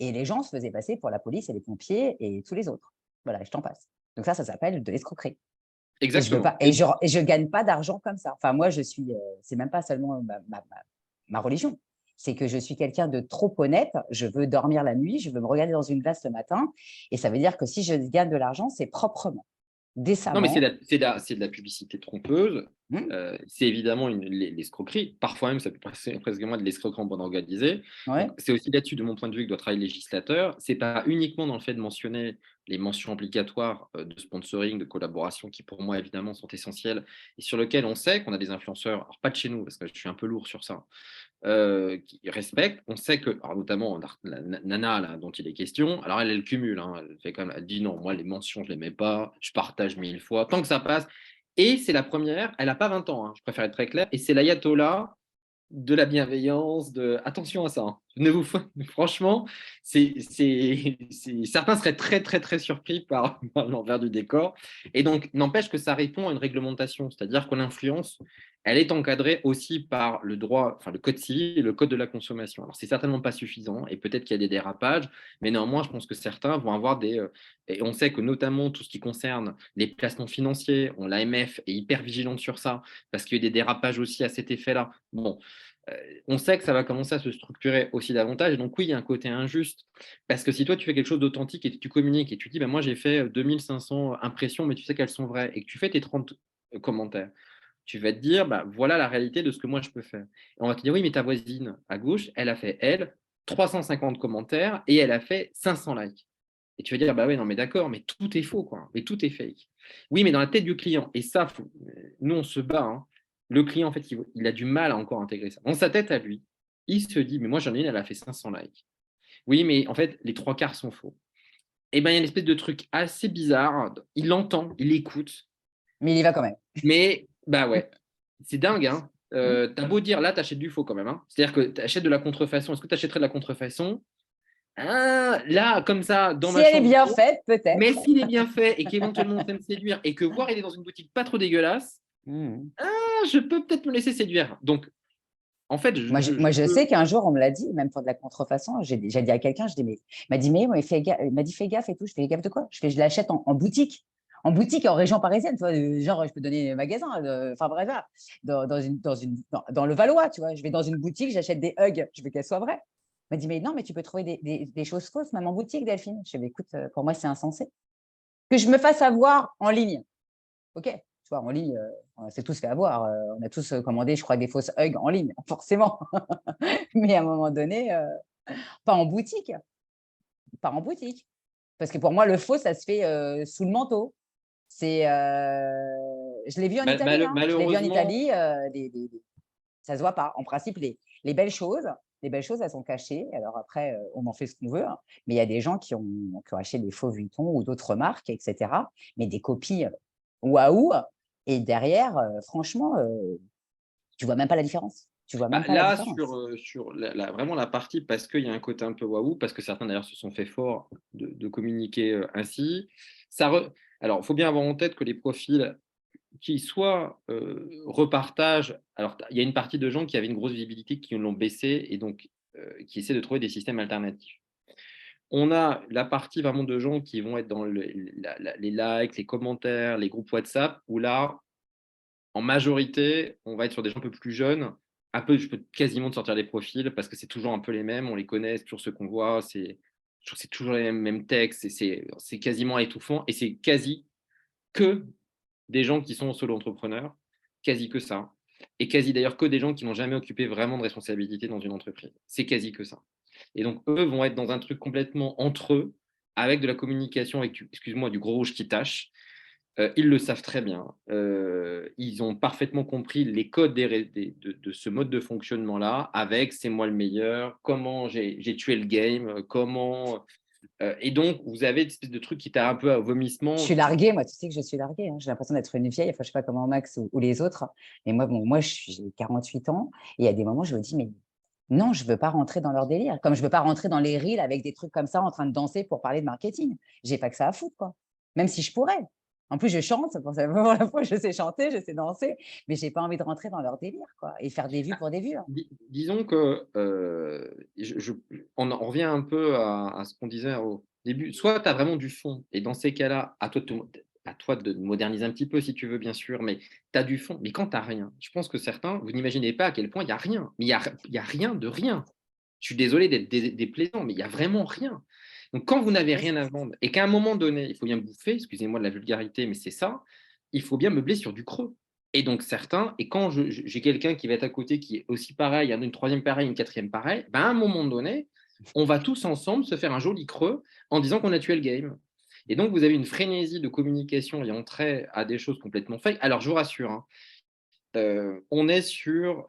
Et les gens se faisaient passer pour la police et les pompiers et tous les autres. Voilà, je t'en passe. Donc ça s'appelle de l'escroquerie. Et je veux pas, Exactement. et je gagne pas d'argent comme ça. Enfin, moi, c'est même pas seulement ma religion. C'est que je suis quelqu'un de trop honnête. Je veux dormir la nuit, je veux me regarder dans une glace le matin. Et ça veut dire que si je gagne de l'argent, c'est proprement, Non, mais décemment. c'est de la publicité trompeuse. Mmh, C'est évidemment l'escroquerie. Parfois même, ça peut passer presque moins de l'escroquerie en bande organisée. Donc, ouais. c'est aussi là-dessus, de mon point de vue, que doit travailler le législateur. Ce n'est pas uniquement dans le fait de mentionner les mentions obligatoires de sponsoring, de collaboration, qui pour moi, évidemment, sont essentielles et sur lesquelles on sait qu'on a des influenceurs, alors pas de chez nous, parce que je suis un peu lourd sur ça, qui respectent. On sait que, alors notamment la nana là, dont il est question, alors elle cumule, hein, elle fait quand même, elle dit non, moi les mentions je les mets pas, je partage 1000 fois, tant que ça passe. Et c'est la première, elle n'a pas 20 ans, hein, je préfère être très clair, et c'est l'ayatollah de la bienveillance, de attention à ça. Hein. Ne vous franchement, certains seraient très très très surpris par l'envers du décor. Et donc n'empêche que ça répond à une réglementation, c'est-à-dire que l'influence, elle est encadrée aussi par le droit, enfin le code civil et le code de la consommation. Alors c'est certainement pas suffisant et peut-être qu'il y a des dérapages, mais néanmoins je pense que certains vont avoir et on sait que notamment tout ce qui concerne les placements financiers, l'AMF est hyper vigilante sur ça parce qu'il y a eu des dérapages aussi à cet effet-là. Bon, on sait que ça va commencer à se structurer aussi davantage. Et donc, oui, il y a un côté injuste. Parce que si toi, tu fais quelque chose d'authentique et que tu communiques et tu dis, ben, moi, j'ai fait 2500 impressions, mais tu sais qu'elles sont vraies, et que tu fais tes 30 commentaires, tu vas te dire, bah, voilà la réalité de ce que moi, je peux faire. Et on va te dire, oui, mais ta voisine à gauche, elle a fait, elle, 350 commentaires et elle a fait 500 likes. Et tu vas dire, bah oui, non, mais d'accord, mais tout est faux, quoi. Mais tout est fake. Oui, mais dans la tête du client, et ça, nous, on se bat, hein. Le client, en fait, il a du mal à encore intégrer ça. Dans sa tête à lui, il se dit, mais moi, j'en ai une, elle a fait 500 likes. Oui, mais en fait, les trois quarts sont faux. Et bien, il y a une espèce de truc assez bizarre. Il l'entend, il l'écoute, Mais il y va quand même. mais, bah ouais, c'est dingue, hein. Mmh. T'as beau dire, là, t'achètes du faux quand même. Hein. C'est-à-dire que t'achètes de la contrefaçon. Est-ce que t'achèterais de la contrefaçon? Ah, là, comme ça, dans Si ma elle est chambre. bien faite, Mais peut-être. s'il est bien fait et qu'éventuellement on sait me séduire et que voir il est dans une boutique pas trop dégueulasse, Mmh. je peux peut-être me laisser séduire. Donc, en fait, Moi, je sais qu'un jour, on me l'a dit, même pour de la contrefaçon. J'ai dit à quelqu'un, il m'a dit, mais fais gaffe, il m'a dit, fais gaffe et tout. Je fais gaffe de quoi? Je l'achète en boutique. En boutique en région parisienne, tu vois, genre, je peux donner un magasin, enfin bref, dans le Valois, tu vois. Je vais dans une boutique, j'achète des hugs, je veux qu'elles soient vraies. m'a dit, mais non, mais tu peux trouver des choses fausses, même en boutique, Delphine. Je dis, écoute, pour moi, c'est insensé. Que je me fasse avoir en ligne. OK, tu vois, en ligne, on s'est tous fait avoir. On a tous commandé, je crois, des fausses hugs en ligne, forcément. Mais à un moment donné, pas en boutique. Pas en boutique. Parce que pour moi, le faux, ça se fait sous le manteau. Je l'ai vu en Italie. Hein. Je l'ai vu en Malheureusement, Italie. Ça se voit pas. En principe, les belles choses, elles sont cachées. Alors après, on en fait ce qu'on veut. Hein. Mais il y a des gens qui ont acheté des faux Vuitton ou d'autres marques, etc. Mais des copies waouh. Et derrière, franchement, tu vois même pas la différence. Tu vois même pas la là, différence. sur vraiment la partie, parce qu'il y a un côté un peu waouh, parce que certains d'ailleurs se sont fait fort de communiquer ainsi. Alors, il faut bien avoir en tête que les profils qui soit repartagent. Alors, il y a une partie de gens qui avaient une grosse visibilité qui l'ont baissé et donc qui essaient de trouver des systèmes alternatifs. On a la partie vraiment de gens qui vont être dans les likes, les commentaires, les groupes WhatsApp, où là, en majorité, on va être sur des gens un peu plus jeunes. Un peu, je peux quasiment te sortir les profils parce que c'est toujours un peu les mêmes, on les connaît, c'est toujours ceux qu'on voit, c'est toujours les mêmes textes, c'est quasiment étouffant et c'est quasi que des gens qui sont solo-entrepreneurs, quasi que ça. Et quasi d'ailleurs que des gens qui n'ont jamais occupé vraiment de responsabilité dans une entreprise. C'est quasi que ça. Et donc, eux vont être dans un truc complètement entre eux, avec de la communication, avec, excuse-moi, du gros rouge qui tâche. Ils le savent très bien. Ils ont parfaitement compris les codes de ce mode de fonctionnement-là, avec c'est moi le meilleur, comment j'ai tué le game, comment. Et donc, vous avez une espèce de truc qui t'a un peu à Je vomissement. suis larguée, moi, tu sais que je suis larguée. Hein. J'ai l'impression d'être une vieille, enfin, je sais pas comment Max ou les autres. Mais moi, bon, j'ai 48 ans et à des moments, je me dis, mais non, je veux pas rentrer dans leur délire. Comme je veux pas rentrer dans les reels avec des trucs comme ça en train de danser pour parler de marketing. J'ai pas que ça à foutre, quoi. Même si je pourrais. En plus, je chante, pour la fois, je sais chanter, je sais danser, mais j'ai pas envie de rentrer dans leur délire, quoi, et faire des vues pour des vues. Hein. Disons que on revient un peu à ce qu'on disait au début. Soit tu as vraiment du fond, et dans ces cas-là, à toi de moderniser un petit peu si tu veux, bien sûr, mais tu as du fond. Mais quand tu n'as rien, je pense que certains, vous n'imaginez pas à quel point il n'y a rien. Mais il y a rien de rien. Je suis désolé d'être déplaisant, mais il n'y a vraiment rien. Donc, quand vous n'avez rien à vendre et qu'à un moment donné, il faut bien bouffer, excusez-moi de la vulgarité, mais c'est ça, il faut bien meubler sur du creux. Et donc certains, et quand j'ai quelqu'un qui va être à côté qui est aussi pareil, une troisième pareil, une quatrième pareil, ben à un moment donné, on va tous ensemble se faire un joli creux en disant qu'on a tué le game. Et donc vous avez une frénésie de communication ayant trait à des choses complètement fake. Alors je vous rassure, hein, on est sur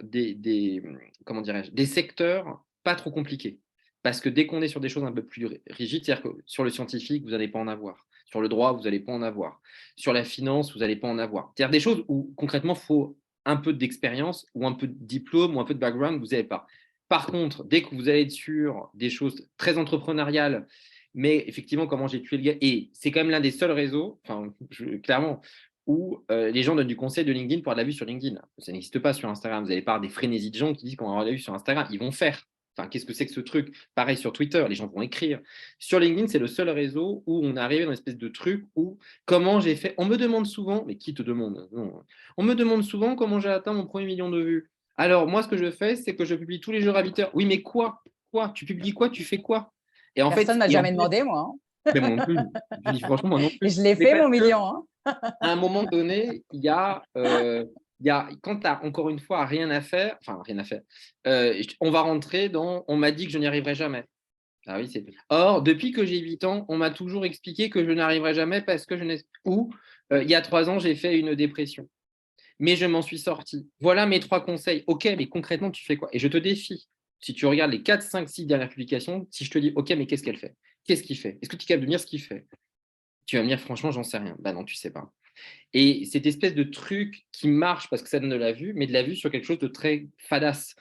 comment dirais-je, des secteurs pas trop compliqués. Parce que dès qu'on est sur des choses un peu plus rigides, c'est-à-dire que sur le scientifique, vous n'allez pas en avoir. Sur le droit, vous n'allez pas en avoir. Sur la finance, vous n'allez pas en avoir. C'est-à-dire des choses où concrètement, il faut un peu d'expérience ou un peu de diplôme ou un peu de background, vous n'avez pas. Par contre, dès que vous allez être sur des choses très entrepreneuriales, mais effectivement, comment j'ai tué le gars, et c'est quand même l'un des seuls réseaux, enfin, clairement, où les gens donnent du conseil de LinkedIn pour avoir de la vue sur LinkedIn. Ça n'existe pas sur Instagram. Vous n'avez pas des frénésies de gens qui disent qu'on va avoir de la vue sur Instagram. Ils vont faire. Enfin, qu'est-ce que c'est que ce truc? Pareil sur Twitter, les gens vont écrire. Sur LinkedIn, c'est le seul réseau où on est arrivé dans une espèce de truc où comment j'ai fait. On me demande souvent, mais qui te demande? Non. On me demande souvent comment j'ai atteint mon premier million de vues. Alors, moi, ce que je fais, c'est que je publie tous les jours à 8 heures. Oui, mais quoi? Quoi? Tu publies quoi? Tu fais quoi? Et en Personne fait, ne m'a jamais demandé, moi. mais moi non plus. Je dis franchement, moi non Et plus. je l'ai Mais fait, parce mon que million. Hein. à un moment donné, quand tu as encore une fois rien à faire, enfin rien à faire, on va rentrer dans on m'a dit que je n'y arriverai jamais. Ah oui, c'est. Or, depuis que j'ai 8 ans, on m'a toujours expliqué que je n'arriverai jamais parce que je n'ai. Ou il y a 3 ans, j'ai fait une dépression. Mais je m'en suis sorti. Voilà mes 3 conseils. Ok, mais concrètement, tu fais quoi? Et je te défie. Si tu regardes les 4, 5, 6 dernières publications, si je te dis, ok, mais qu'est-ce qu'elle fait? Qu'est-ce qu'il fait? Est-ce que tu es capable de me dire ce qu'il fait? Tu vas me dire, franchement, j'en sais rien. Bah non, tu sais pas. Et cette espèce de truc qui marche parce que ça donne de la vue, mais de la vue sur quelque chose de très fadasse.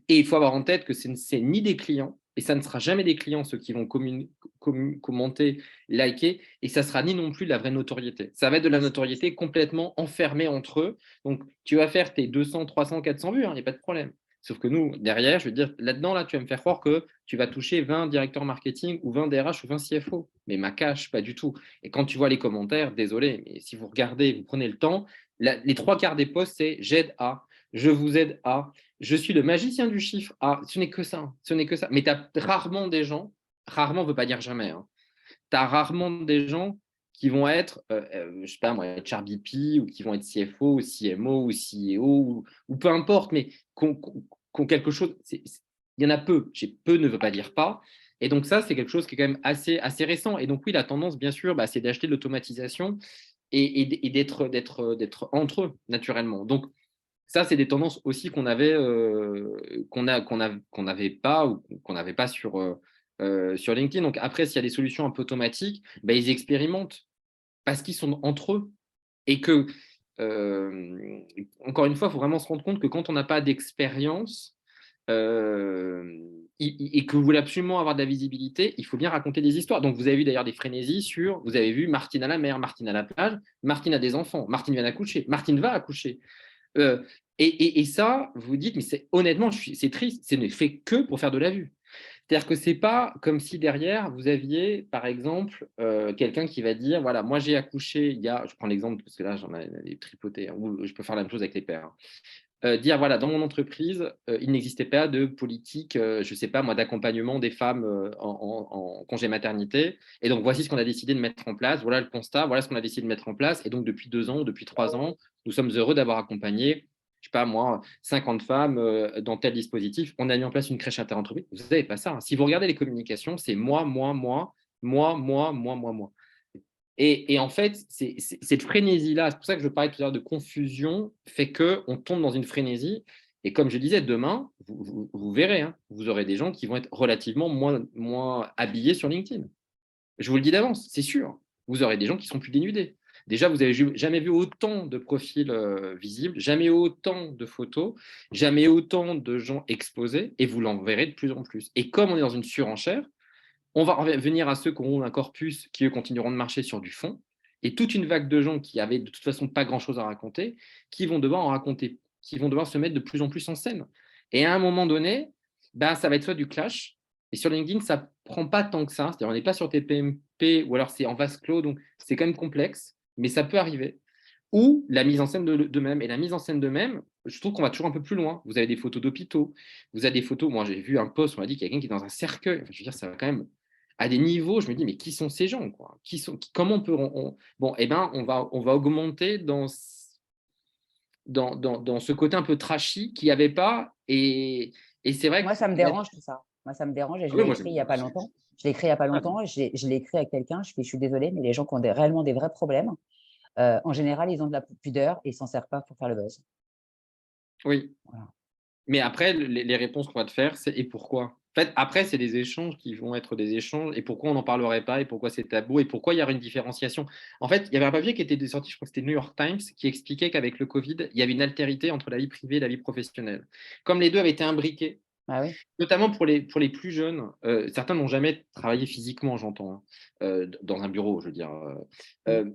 Et il faut avoir en tête que c'est ni des clients, et ça ne sera jamais des clients ceux qui vont commenter, liker, et ça sera ni non plus de la vraie notoriété. Ça va être de la notoriété complètement enfermée entre eux. Donc tu vas faire tes 200, 300, 400 vues, il n'y a pas de problème. Sauf que nous, derrière, je veux dire, là-dedans, là, tu vas me faire croire que tu vas toucher 20 directeurs marketing ou 20 DRH ou 20 CFO. Mais ma cache, pas du tout. Et quand tu vois les commentaires, désolé, mais si vous regardez, vous prenez le temps, les 3 quarts des posts, c'est j'aide à. je vous aide à, je suis le magicien du chiffre à, ce n'est que ça, ce n'est que ça. Mais tu as rarement des gens, rarement ne veut pas dire jamais, hein, tu as rarement des gens qui vont être, je ne sais pas moi, HRBP ou qui vont être CFO ou CMO ou CEO ou peu importe, mais qui ont quelque chose. Il y en a peu. Peu ne veut pas dire pas. Et donc ça, c'est quelque chose qui est quand même assez récent. Et donc oui, la tendance, bien sûr, c'est d'acheter de l'automatisation et d'être entre eux, naturellement. Donc ça, c'est des tendances aussi qu'on avait, qu'on n'avait pas ou qu'on n'avait pas sur LinkedIn. Donc après, s'il y a des solutions un peu automatiques, ils expérimentent parce qu'ils sont entre eux. Et que, encore une fois, il faut vraiment se rendre compte que quand on n'a pas d'expérience et que vous voulez absolument avoir de la visibilité, il faut bien raconter des histoires. Donc, vous avez vu d'ailleurs des frénésies sur, vous avez vu Martine à la mer, Martine à la plage, Martine a des enfants, Martine vient d'accoucher, Martine va accoucher. Euh, et ça, vous dites, mais honnêtement, c'est triste, ce n'est fait que pour faire de la vue. C'est-à-dire que ce n'est pas comme si derrière, vous aviez, par exemple, quelqu'un qui va dire, voilà, moi j'ai accouché, je prends l'exemple, parce que là, j'en ai tripoté, hein, ou je peux faire la même chose avec les pères. Hein. Dire, voilà, dans mon entreprise, il n'existait pas de politique, je ne sais pas, moi, d'accompagnement des femmes en congé maternité. Et donc, voici ce qu'on a décidé de mettre en place. Voilà le constat, voilà ce qu'on a décidé de mettre en place. Et donc, depuis 2 ans, depuis 3 ans, nous sommes heureux d'avoir accompagné, je ne sais pas moi, 50 femmes dans tel dispositif. On a mis en place une crèche interentreprise. Vous n'avez pas ça. Hein. Si vous regardez les communications, c'est moi, moi, moi, moi, moi, moi, moi, moi. Et en fait, cette frénésie-là, c'est pour ça que je parlais tout à l'heure de confusion, fait qu'on tombe dans une frénésie. Et comme je disais, demain, vous verrez, hein, vous aurez des gens qui vont être relativement moins habillés sur LinkedIn. Je vous le dis d'avance, c'est sûr. Vous aurez des gens qui seront plus dénudés. Déjà, vous n'avez jamais vu autant de profils visibles, jamais autant de photos, jamais autant de gens exposés, et vous l'en verrez de plus en plus. Et comme on est dans une surenchère, on va revenir à ceux qui auront un corpus qui, eux, continueront de marcher sur du fond, et toute une vague de gens qui avaient de toute façon pas grand-chose à raconter, qui vont devoir en raconter, qui vont devoir se mettre de plus en plus en scène. Et à un moment donné, ça va être soit du clash, et sur LinkedIn, ça ne prend pas tant que ça, c'est-à-dire on n'est pas sur TPMP, ou alors c'est en vase clos, donc c'est quand même complexe, mais ça peut arriver. Ou la mise en scène d'eux-mêmes. Et la mise en scène d'eux-mêmes, je trouve qu'on va toujours un peu plus loin. Vous avez des photos d'hôpitaux, vous avez des photos, moi j'ai vu un post, on m'a dit qu'il y a quelqu'un qui est dans un cercueil. Enfin, je veux dire, ça va quand même à des niveaux, je me dis, mais qui sont ces gens quoi, comment on peut. Bon, on va augmenter dans ce côté un peu trashy qu'il n'y avait pas. Et c'est vrai que. Moi, ça me dérange tout ça. Moi, ça me dérange et je Oui, l'ai moi, écrit il n'y a pas longtemps. Je l'ai écrit il n'y a pas longtemps. Je l'ai écrit à quelqu'un. Je suis désolée, mais les gens qui ont réellement des vrais problèmes, en général, ils ont de la pudeur et ils ne s'en servent pas pour faire le buzz. oui. Voilà. Mais après, les réponses qu'on va te faire, c'est et pourquoi? En fait, après, c'est des échanges qui vont être des échanges. Et pourquoi on n'en parlerait pas? Et pourquoi c'est tabou? Et pourquoi il y aurait une différenciation? En fait, il y avait un papier qui était sorti, je crois que c'était New York Times, qui expliquait qu'avec le Covid, il y avait une altérité entre la vie privée et la vie professionnelle. Comme les deux avaient été imbriqués, Ah oui. notamment pour les plus jeunes, certains n'ont jamais travaillé physiquement, j'entends, hein, dans un bureau, je veux dire.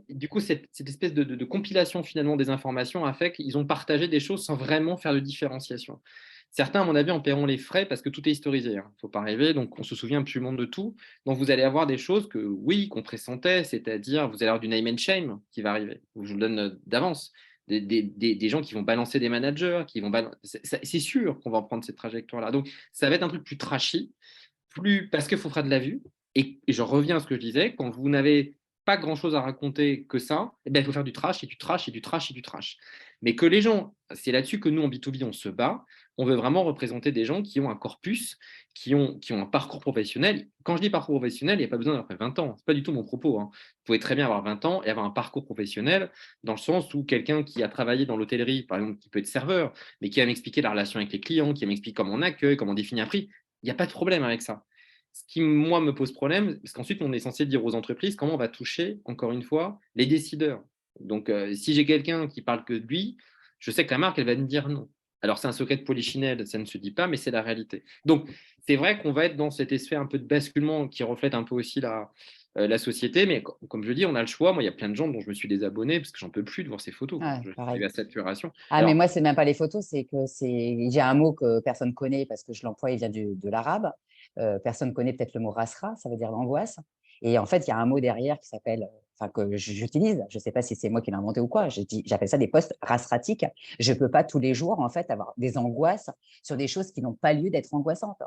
Du coup, cette espèce de compilation finalement des informations a fait qu'ils ont partagé des choses sans vraiment faire de différenciation. Certains, à mon avis, en paieront les frais parce que tout est historisé. Il ne faut pas rêver, donc on se souvient absolument de tout. Donc vous allez avoir des choses que, oui, qu'on pressentait, c'est-à-dire vous allez avoir du name and shame qui va arriver. Je vous le donne d'avance. Des gens qui vont balancer des managers, qui vont c'est sûr qu'on va en prendre cette trajectoire-là. Donc, ça va être un truc plus trashy, parce qu'il faut faire de la vue. Et je reviens à ce que je disais, quand vous n'avez pas grand-chose à raconter que ça, il faut faire du trash et du trash et du trash et du trash. Mais que les gens, c'est là-dessus que nous, en B2B, on se bat. On veut vraiment représenter des gens qui ont un corpus, qui ont un parcours professionnel. Quand je dis parcours professionnel, il n'y a pas besoin d'avoir 20 ans. Ce n'est pas du tout mon propos. Hein. Vous pouvez très bien avoir 20 ans et avoir un parcours professionnel dans le sens où quelqu'un qui a travaillé dans l'hôtellerie, par exemple, qui peut être serveur, mais qui va m'expliquer la relation avec les clients, qui va m'expliquer comment on accueille, comment on définit un prix, il n'y a pas de problème avec ça. Ce qui, moi, me pose problème, parce qu'ensuite, on est censé dire aux entreprises comment on va toucher, encore une fois, les décideurs. Donc, si j'ai quelqu'un qui parle que de lui, je sais que la marque, elle va me dire non. Alors, c'est un secret de polichinelle, ça ne se dit pas, mais c'est la réalité. Donc, c'est vrai qu'on va être dans cet effet un peu de basculement qui reflète un peu aussi la société, mais comme je dis, on a le choix. Moi, il y a plein de gens dont je me suis désabonné parce que j'en peux plus de voir ces photos. Ouais, Je suis pareil. à saturation. Ah, mais Alors, moi, c'est même pas les photos, c'est que j'ai un mot que personne connaît parce que je l'emploie, il vient de l'arabe. Personne connaît peut-être le mot rasra, ça veut dire l'angoisse. Et en fait, il y a un mot derrière qui s'appelle enfin, que j'utilise. Je ne sais pas si c'est moi qui l'ai inventé ou quoi. J'appelle ça des posts rastratiques. Je ne peux pas tous les jours, en fait, avoir des angoisses sur des choses qui n'ont pas lieu d'être angoissantes.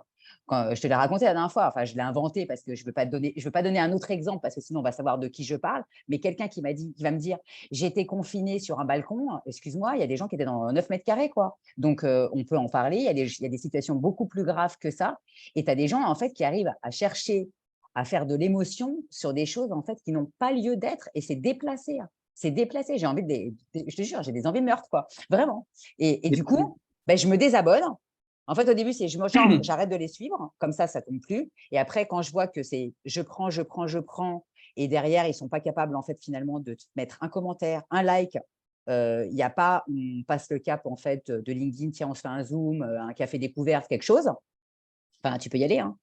Quand je te l'ai raconté la dernière fois, enfin, je l'ai inventé parce que je ne veux pas donner un autre exemple parce que sinon on va savoir de qui je parle. Mais quelqu'un qui va me dire, j'étais confiné sur un balcon, excuse-moi, il y a des gens qui étaient dans 9 mètres carrés, quoi. Donc, on peut en parler. Il y a des situations beaucoup plus graves que ça. Et tu as des gens, en fait, qui arrivent à chercher à faire de l'émotion sur des choses, en fait, qui n'ont pas lieu d'être. Et c'est déplacé. Hein. C'est déplacé. J'ai envie je te jure, j'ai des envies de meurtre, quoi. Vraiment. Et du coup, ben, je me désabonne. En fait, au début, c'est j'arrête de les suivre. Comme ça tombe plus. Et après, quand je vois que c'est je prends, et derrière, ils ne sont pas capables, en fait, finalement, de te mettre un commentaire, un like. Il n'y a pas, on passe le cap, en fait, de LinkedIn, tiens, on se fait un Zoom, un café découverte, quelque chose. Enfin, tu peux y aller. Hein.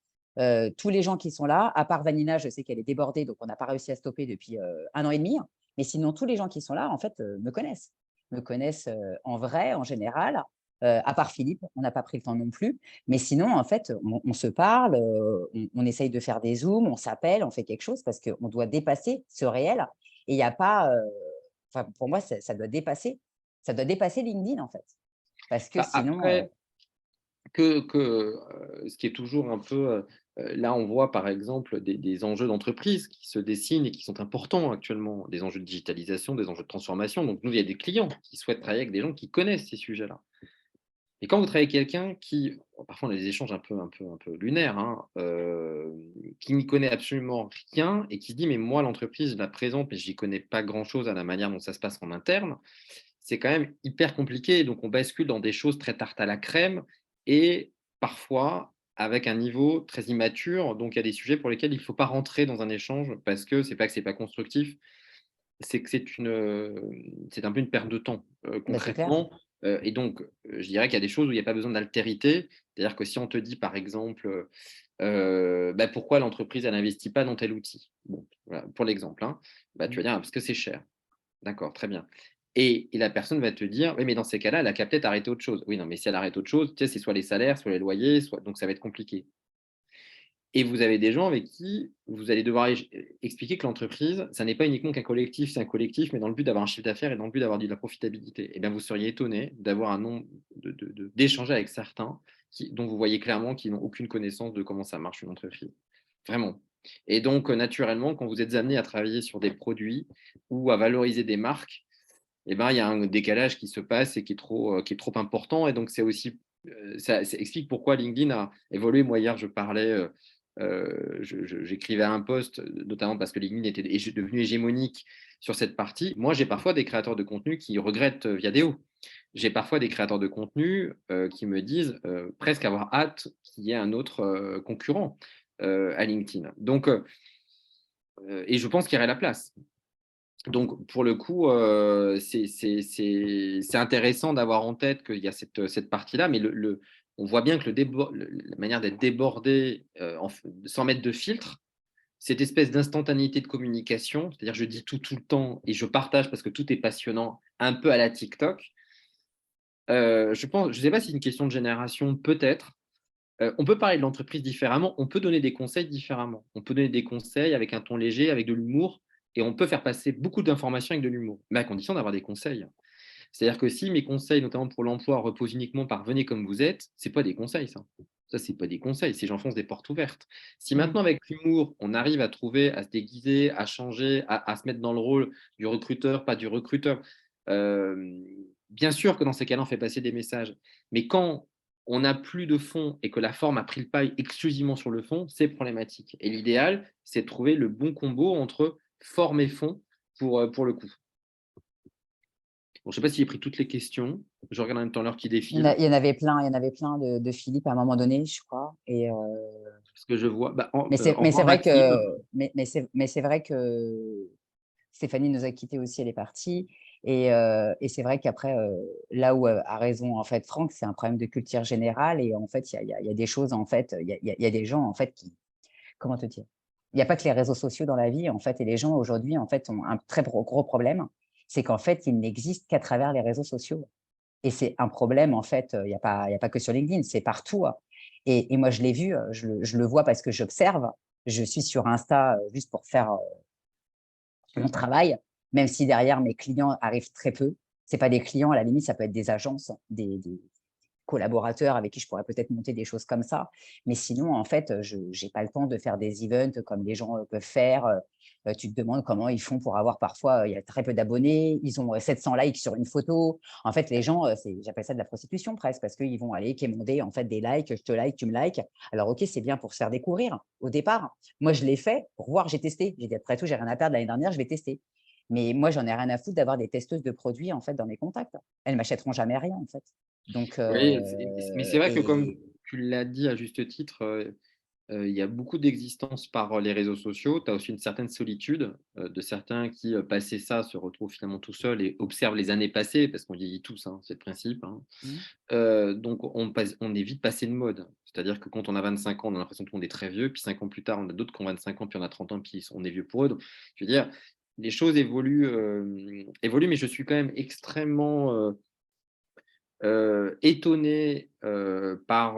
Tous les gens qui sont là, à part Vanina, je sais qu'elle est débordée, donc on n'a pas réussi à stopper depuis 1 an et demi. Mais sinon, tous les gens qui sont là, en fait, me connaissent en vrai, en général. À part Philippe, on n'a pas pris le temps non plus. Mais sinon, en fait, on se parle, on essaye de faire des zooms, on s'appelle, on fait quelque chose parce qu'on doit dépasser ce réel. Et il n'y a pas, pour moi, ça doit dépasser LinkedIn, en fait. Parce que Bah, sinon, après, ce qui est toujours un peu, là, on voit par exemple des enjeux d'entreprise qui se dessinent et qui sont importants actuellement, des enjeux de digitalisation, des enjeux de transformation. Donc nous, il y a des clients qui souhaitent travailler avec des gens qui connaissent ces sujets-là. Et quand vous travaillez avec quelqu'un qui, parfois on a des échanges un peu lunaires, hein, qui n'y connaît absolument rien et qui se dit: «Mais moi, l'entreprise, je la présente, mais j'y connais pas grand-chose à la manière dont ça se passe en interne», c'est quand même hyper compliqué. Donc on bascule dans des choses très tarte à la crème et parfois avec un niveau très immature. Donc il y a des sujets pour lesquels il ne faut pas rentrer dans un échange parce que c'est pas constructif, c'est que c'est un peu une perte de temps, bah, c'est clair. concrètement, et donc je dirais qu'il y a des choses où il n'y a pas besoin d'altérité. C'est-à-dire que si on te dit, par exemple, bah, pourquoi l'entreprise elle n'investit pas dans tel outil? Bon, voilà, pour l'exemple, hein, bah, tu vas Mmh. dire: «Ah, parce que c'est cher». D'accord, très bien. Et la personne va te dire: «Oui, mais dans ces cas-là, elle a qu'à peut-être arrêter autre chose». Oui, non, mais si elle arrête autre chose, tu sais, c'est soit les salaires, soit les loyers, soit donc ça va être compliqué. Et vous avez des gens avec qui vous allez devoir expliquer que l'entreprise, ça n'est pas uniquement qu'un collectif, c'est un collectif, mais dans le but d'avoir un chiffre d'affaires et dans le but d'avoir de la profitabilité. Et bien, vous seriez étonné d'avoir un nombre d'échanger avec certains dont vous voyez clairement qu'ils n'ont aucune connaissance de comment ça marche une entreprise. Vraiment. Et donc, naturellement, quand vous êtes amené à travailler sur des produits ou à valoriser des marques, eh ben, il y a un décalage qui se passe et qui est trop important. Et donc, c'est aussi, ça explique pourquoi LinkedIn a évolué. Moi, hier, je parlais, j'écrivais un post, notamment parce que LinkedIn est devenu hégémonique sur cette partie. Moi, j'ai parfois des créateurs de contenu qui regrettent Viadeo. J'ai parfois des créateurs de contenu qui me disent presque avoir hâte qu'il y ait un autre concurrent à LinkedIn. Donc, et je pense qu'il y aurait la place. Donc, pour le coup, c'est intéressant d'avoir en tête qu'il y a cette partie-là, mais on voit bien que la manière d'être débordé, sans mettre de filtre, cette espèce d'instantanéité de communication, c'est-à-dire je dis tout, tout le temps et je partage parce que tout est passionnant, un peu à la TikTok. Je sais pas si c'est une question de génération, peut-être. On peut parler de l'entreprise différemment, on peut donner des conseils différemment. On peut donner des conseils avec un ton léger, avec de l'humour et on peut faire passer beaucoup d'informations avec de l'humour, mais à condition d'avoir des conseils. C'est-à-dire que si mes conseils, notamment pour l'emploi, reposent uniquement par «venez comme vous êtes», c'est pas des conseils ça. Ça, c'est pas des conseils, c'est j'enfonce des portes ouvertes. Si Mmh. maintenant avec l'humour, on arrive à trouver, à se déguiser, à changer, à se mettre dans le rôle du recruteur, pas du recruteur, hem, bien sûr que dans ces cas-là, on fait passer des messages. Mais quand on n'a plus de fond et que la forme a pris le pas exclusivement sur le fond, c'est problématique. Et l'idéal, c'est de trouver le bon combo entre forme et fond pour le coup. Bon, je ne sais pas si j'ai pris toutes les questions. Je regarde en même temps l'heure qui défile. Il y en avait plein de Philippe à un moment donné, je crois. Ce que je vois, bah, au Mais c'est revoir vrai Maxime. mais c'est vrai que Stéphanie nous a quittés aussi, elle est partie. Et c'est vrai qu'après, là où a raison en fait Franck, c'est un problème de culture générale. Et en fait, il y a des choses, en fait, il y a des gens en fait qui, comment te dire, il n'y a pas que les réseaux sociaux dans la vie en fait. Et les gens aujourd'hui en fait ont un très gros problème, c'est qu'en fait ils n'existent qu'à travers les réseaux sociaux. Et c'est un problème, en fait, il y a pas que sur LinkedIn, c'est partout. Hein. Et moi, je l'ai vu, je le vois parce que j'observe. Je suis sur Insta juste pour faire mon travail, même si derrière mes clients arrivent très peu. C'est pas des clients, à la limite, ça peut être des agences, des collaborateurs avec qui je pourrais peut-être monter des choses comme ça. Mais sinon, en fait, je n'ai pas le temps de faire des events comme les gens peuvent faire. Tu te demandes comment ils font pour avoir parfois, il y a très peu d'abonnés, ils ont 700 likes sur une photo. En fait, les gens, j'appelle ça de la prostitution presque, parce qu'ils vont aller quémander en fait des likes, je te like, tu me likes. Alors, ok, c'est bien pour se faire découvrir au départ. Moi, je l'ai fait pour voir, j'ai testé. J'ai dit, après tout, j'ai rien à perdre l'année dernière, je vais tester. Mais moi, j'en ai rien à foutre d'avoir des testeuses de produits en fait dans mes contacts. Elles m'achèteront jamais rien en fait. Donc, Oui, mais c'est vrai que comme et tu l'as dit à juste titre, il y a beaucoup d'existence par les réseaux sociaux. Tu as aussi une certaine solitude de certains qui, passé ça, se retrouvent finalement tout seuls et observent les années passées, parce qu'on vieillit tous, hein, c'est le principe, hein. mmh, Donc on est vite passé de mode. C'est-à-dire que quand on a 25 ans, on a l'impression que tout le monde est très vieux, puis 5 ans plus tard, on a d'autres qui ont 25 ans, puis on a 30 ans, puis on est vieux pour eux. Donc je veux dire, les choses évoluent, mais je suis quand même extrêmement, étonné, par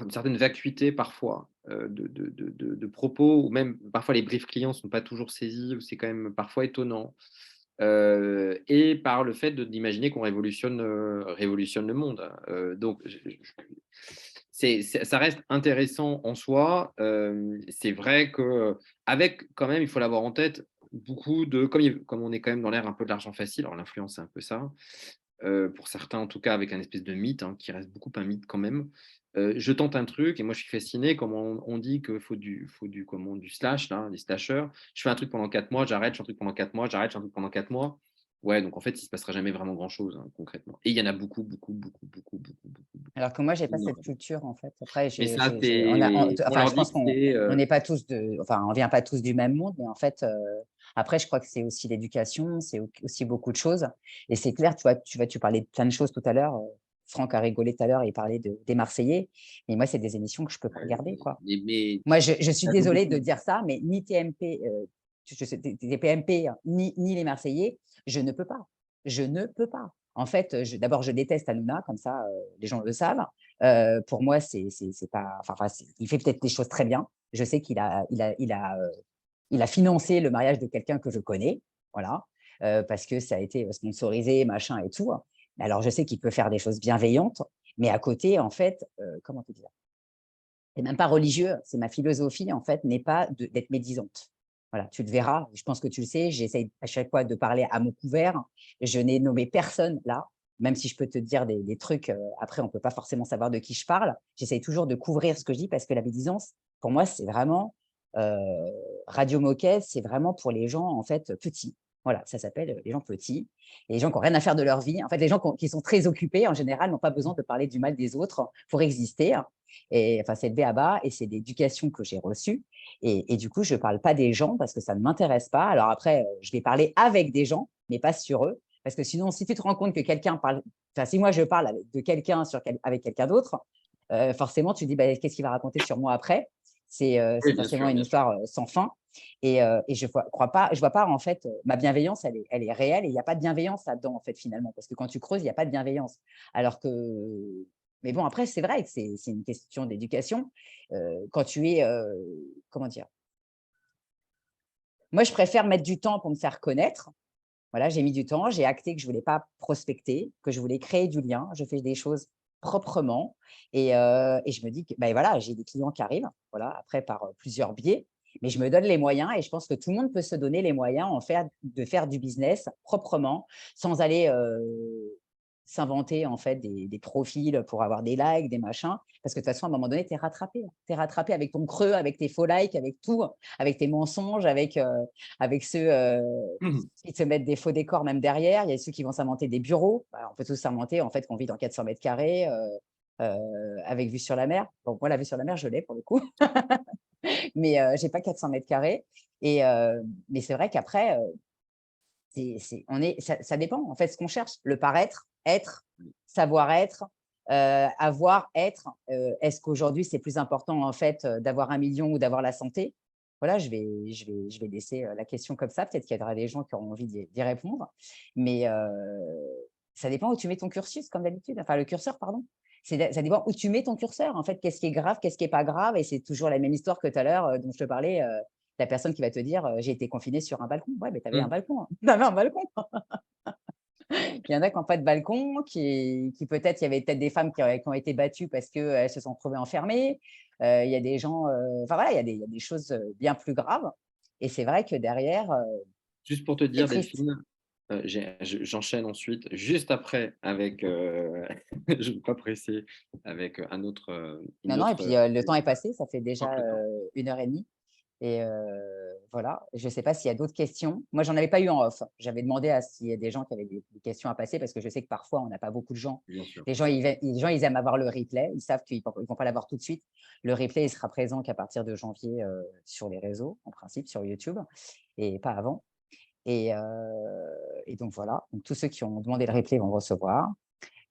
une certaine vacuité parfois, de propos, ou même parfois les briefs clients sont pas toujours saisis, ou c'est quand même parfois étonnant, et par le fait d'imaginer qu'on révolutionne le monde, donc je ça reste intéressant en soi, c'est vrai qu'avec quand même, il faut l'avoir en tête, beaucoup de comme on est quand même dans l'ère un peu de l'argent facile, alors l'influence, c'est un peu ça, pour certains en tout cas, avec un espèce de mythe, hein, qui reste beaucoup un mythe quand même. Je tente un truc et moi je suis fasciné, comme on dit qu'il faut du slash là, des slasheurs. Je fais un truc pendant 4 mois, j'arrête, je fais un truc pendant 4 mois, j'arrête, je fais un truc pendant 4 mois. Ouais, donc en fait, il se passera jamais vraiment grand chose, hein, concrètement. Et il y en a beaucoup, beaucoup, beaucoup, beaucoup, beaucoup, beaucoup, beaucoup. alors que moi, j'ai pas cette culture, en fait. Après, Mais ça, on enfin, leur je dit pense que qu'on c'est, on n'est pas tous enfin, on vient pas tous du même monde, mais en fait, après, je crois que c'est aussi l'éducation, c'est aussi beaucoup de choses. Et c'est clair, tu parlais de plein de choses tout à l'heure. Franck a rigolé tout à l'heure, il parlait des Marseillais. Mais moi, c'est des émissions que je peux pas regarder, quoi. mais Moi, je suis ça joue désolée de beaucoup. dire ça, mais ni TMP, des PMP, hein, ni les Marseillais, je ne peux pas. Je ne peux pas. En fait, d'abord, je déteste Hanouna, comme ça, les gens le savent. Pour moi, c'est pas. Enfin, il fait peut-être des choses très bien. Je sais il a financé le mariage de quelqu'un que je connais, voilà, parce que ça a été sponsorisé, machin et tout. Alors, je sais qu'il peut faire des choses bienveillantes, mais à côté, en fait, comment te dire, c'est même pas religieux, c'est ma philosophie, en fait, n'est pas d'être médisante. Voilà, tu le verras, je pense que tu le sais, j'essaye à chaque fois de parler à mot couvert. Je n'ai nommé personne là, même si je peux te dire des trucs, après, on ne peut pas forcément savoir de qui je parle. J'essaye toujours de couvrir ce que je dis parce que la médisance, pour moi, c'est vraiment Radio Moquette, c'est vraiment pour les gens, en fait, petits. Voilà, ça s'appelle les gens petits, et les gens qui n'ont rien à faire de leur vie. En fait, les gens qui sont très occupés, en général, n'ont pas besoin de parler du mal des autres pour exister. Et enfin, c'est le b.a.-ba et c'est l'éducation que j'ai reçue. Et du coup, je ne parle pas des gens parce que ça ne m'intéresse pas. Alors après, je vais parler avec des gens, mais pas sur eux. Parce que sinon, si tu te rends compte que quelqu'un parle, enfin, si moi je parle de quelqu'un avec quelqu'un d'autre, forcément, tu dis, bah, qu'est-ce qu'il va raconter sur moi après? Oui, C'est bien forcément sûr, une bien sûr. histoire sans fin. Et je vois pas, en fait, ma bienveillance, elle est réelle et il n'y a pas de bienveillance là-dedans, en fait, finalement. Parce que quand tu creuses, il n'y a pas de bienveillance. Alors que mais bon, après, c'est vrai que c'est une question d'éducation. Quand tu es, comment dire? Moi, je préfère mettre du temps pour me faire connaître. Voilà, j'ai mis du temps, j'ai acté que je voulais pas prospecter, que je voulais créer du lien. Je fais des choses proprement et je me dis que, ben voilà, j'ai des clients qui arrivent, voilà, après par, plusieurs biais, mais je me donne les moyens et je pense que tout le monde peut se donner les moyens de faire du business proprement, sans aller, s'inventer en fait des profils pour avoir des likes, des machins. Parce que de toute façon, à un moment donné, tu es rattrapé. Tu es rattrapé avec ton creux, avec tes faux likes, avec tout, avec tes mensonges, avec ceux qui te mettent des faux décors même derrière. Il y a ceux qui vont s'inventer des bureaux. Bah, on peut tous s'inventer en fait qu'on vit dans 400 mètres carrés avec vue sur la mer. Bon, moi, la vue sur la mer, je l'ai pour le coup, mais je n'ai pas 400 mètres carrés. Mais c'est vrai qu'après, ça dépend en fait ce qu'on cherche. Le paraître, être, savoir-être, avoir, être. Est-ce qu'aujourd'hui c'est plus important en fait d'avoir 1 million ou d'avoir la santé? Voilà, je vais laisser la question comme ça. Peut-être qu'il y aura des gens qui auront envie d'y répondre, mais ça dépend où tu mets ton cursus, comme d'habitude. Enfin, le curseur, pardon. Ça dépend où tu mets ton curseur. En fait, qu'est-ce qui est grave, qu'est-ce qui est pas grave, et c'est toujours la même histoire que tout à l'heure dont je te parlais. la personne qui va te dire j'ai été confinée sur un balcon. Ouais, mais tu avais un Mmh. balcon. Hein. Tu avais un balcon. Il y en a qui n'ont pas de balcon, qui peut-être, il y avait peut-être des femmes qui ont été battues parce qu'elles se sont trouvées enfermées. Il y a des gens, enfin voilà, il y a des choses bien plus graves. Et c'est vrai que derrière, Juste pour te c'est dire, triste. Delphine, j'enchaîne ensuite, juste après avec, je ne veux pas presser, avec, un autre, Non, une non, et autre, puis le temps est passé, ça fait déjà complètement. 1 heure et demie. Et voilà, je ne sais pas s'il y a d'autres questions. Moi, j'en avais pas eu en off. J'avais demandé à s'il y a des gens qui avaient des questions à passer parce que je sais que parfois, on n'a pas beaucoup de gens. Bien sûr. Les gens, ils aiment avoir le replay. Ils savent qu'ils ne vont pas l'avoir tout de suite. Le replay, il sera présent qu'à partir de janvier sur les réseaux, en principe, sur YouTube, et pas avant. Et, et donc, voilà. Donc, tous ceux qui ont demandé le replay vont le recevoir.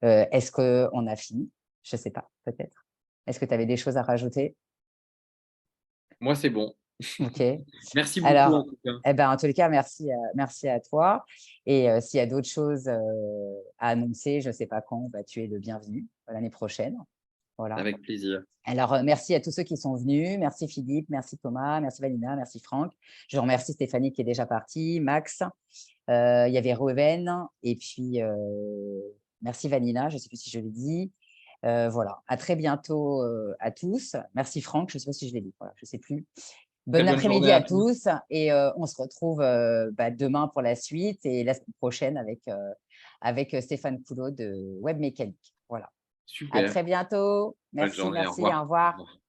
Est-ce qu'on a fini? Je ne sais pas, peut-être. Est-ce que tu avais des choses à rajouter? Moi, c'est bon. OK. Merci beaucoup en Alors, tout cas. eh ben, en tous les cas, merci à toi. Et s'il y a d'autres choses à annoncer, je ne sais pas quand, bah, tu es le bienvenu l'année prochaine. Voilà. Avec plaisir. Alors, merci à tous ceux qui sont venus. Merci Philippe, merci Thomas, merci Valina, merci Franck. Je remercie Stéphanie qui est déjà partie, Max, il y avait Roven, et puis merci Vanina, je ne sais plus si je l'ai dit. Voilà, à très bientôt à tous. Merci Franck, je ne sais pas si je l'ai dit, voilà, je ne sais plus. Très Bon bonne journée après-midi à à tous. tous et on se retrouve demain pour la suite et la semaine prochaine avec Stéphane Coulot de Web Mécanique. Voilà. À Super. très bientôt. Bonne Merci, journée. Au merci, revoir. au Au revoir. revoir.